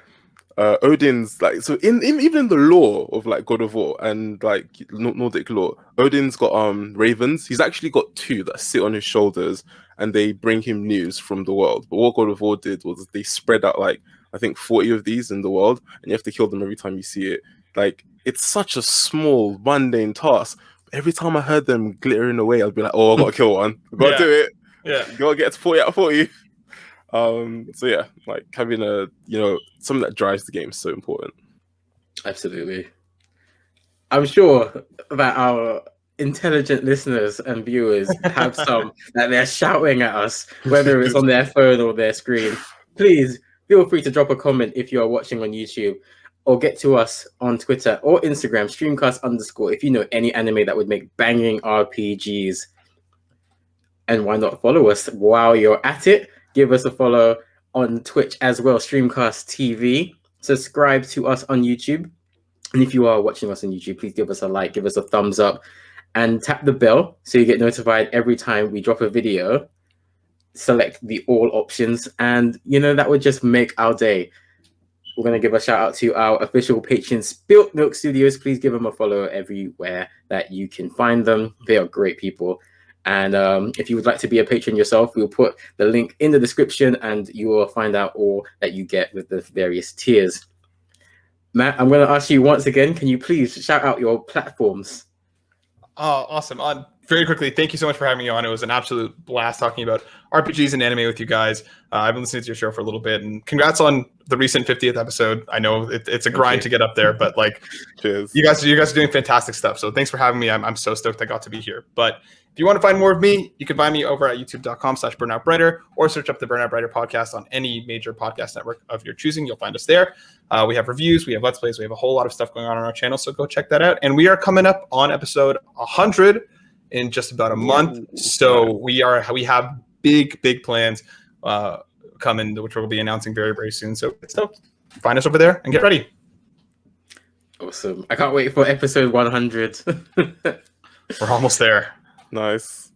Odin's like, so in even in the lore of like God of War and like Nordic lore, Odin's got ravens. He's actually got two that sit on his shoulders and they bring him news from the world. But what God of War did was they spread out like I think 40 of these in the world, and you have to kill them every time you see it. Like, it's such a small, mundane task. Every time I heard them glittering away, I'd be like, oh, I gotta kill one. I gotta do it. Yeah. Gotta get to 40 out of 40. So yeah, like having something that drives the game is so important. Absolutely. I'm sure that our intelligent listeners and viewers have some that they're shouting at us, whether it's on their phone or their screen. Please feel free to drop a comment if you are watching on YouTube, or get to us on Twitter or Instagram, Streamcast_, if you know any anime that would make banging RPGs. And why not follow us while you're at it? Give us a follow on Twitch as well, Streamcast TV. Subscribe to us on YouTube. And if you are watching us on YouTube, please give us a like, give us a thumbs up, and tap the bell so you get notified every time we drop a video. Select the all options, and that would just make our day. We're going to give a shout out to our official patrons, Spilt Milk Studios. Please give them a follow everywhere that you can find them. They are great people. And if you would like to be a patron yourself, we'll put the link in the description and you will find out all that you get with the various tiers. Matt, I'm going to ask you once again, can you please shout out your platforms? Awesome. Very quickly, thank you so much for having me on. It was an absolute blast talking about RPGs and anime with you guys. I've been listening to your show for a little bit, and congrats on the recent 50th episode. I know it's a grind to get up there, but like, cheers. You guys are doing fantastic stuff. So thanks for having me. I'm so stoked I got to be here. But if you want to find more of me, you can find me over at youtube.com/burnoutbrighter, or search up the Burnout Brighter podcast on any major podcast network of your choosing. You'll find us there. We have reviews, we have Let's Plays, we have a whole lot of stuff going on our channel. So go check that out. And we are coming up on episode 100 in just about a month. So we have big plans coming, which we'll be announcing very, very soon. So find us over there and get ready. Awesome. I can't wait for episode 100. We're almost there. Nice.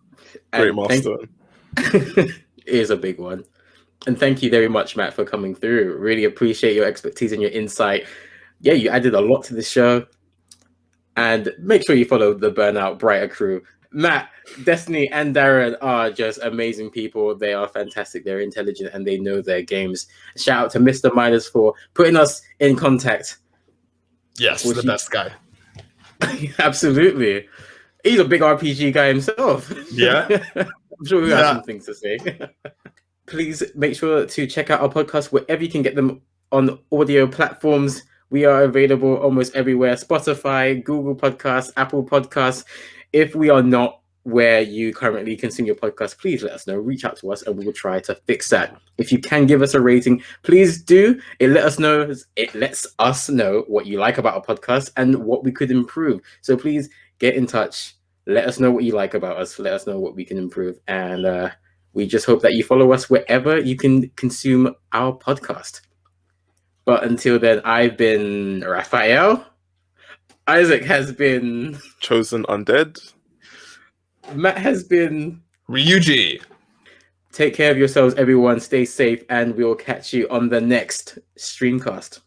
Great milestone. It is a big one. And thank you very much, Matt, for coming through. Really appreciate your expertise and your insight. Yeah, you added a lot to the show. And make sure you follow the Burnout Brighter crew. Matt, Destiny, and Darren are just amazing people. They are fantastic. They're intelligent and they know their games. Shout out to Mr. Midas for putting us in contact. Yes, the best guy. Absolutely. He's a big RPG guy himself. Yeah. I'm sure he has some things to say. Please make sure to check out our podcast wherever you can get them on audio platforms. We are available almost everywhere. Spotify, Google Podcasts, Apple Podcasts. If we are not where you currently consume your podcast, please let us know. Reach out to us and we will try to fix that. If you can give us a rating, please do. It lets us know what you like about our podcast and what we could improve. So please get in touch. Let us know what you like about us. Let us know what we can improve. And we just hope that you follow us wherever you can consume our podcast. But until then, I've been Raphael. Isaac has been Chosen Undead. Matt has been Ryuji. Take care of yourselves, everyone. Stay safe, and we'll catch you on the next Streamcast.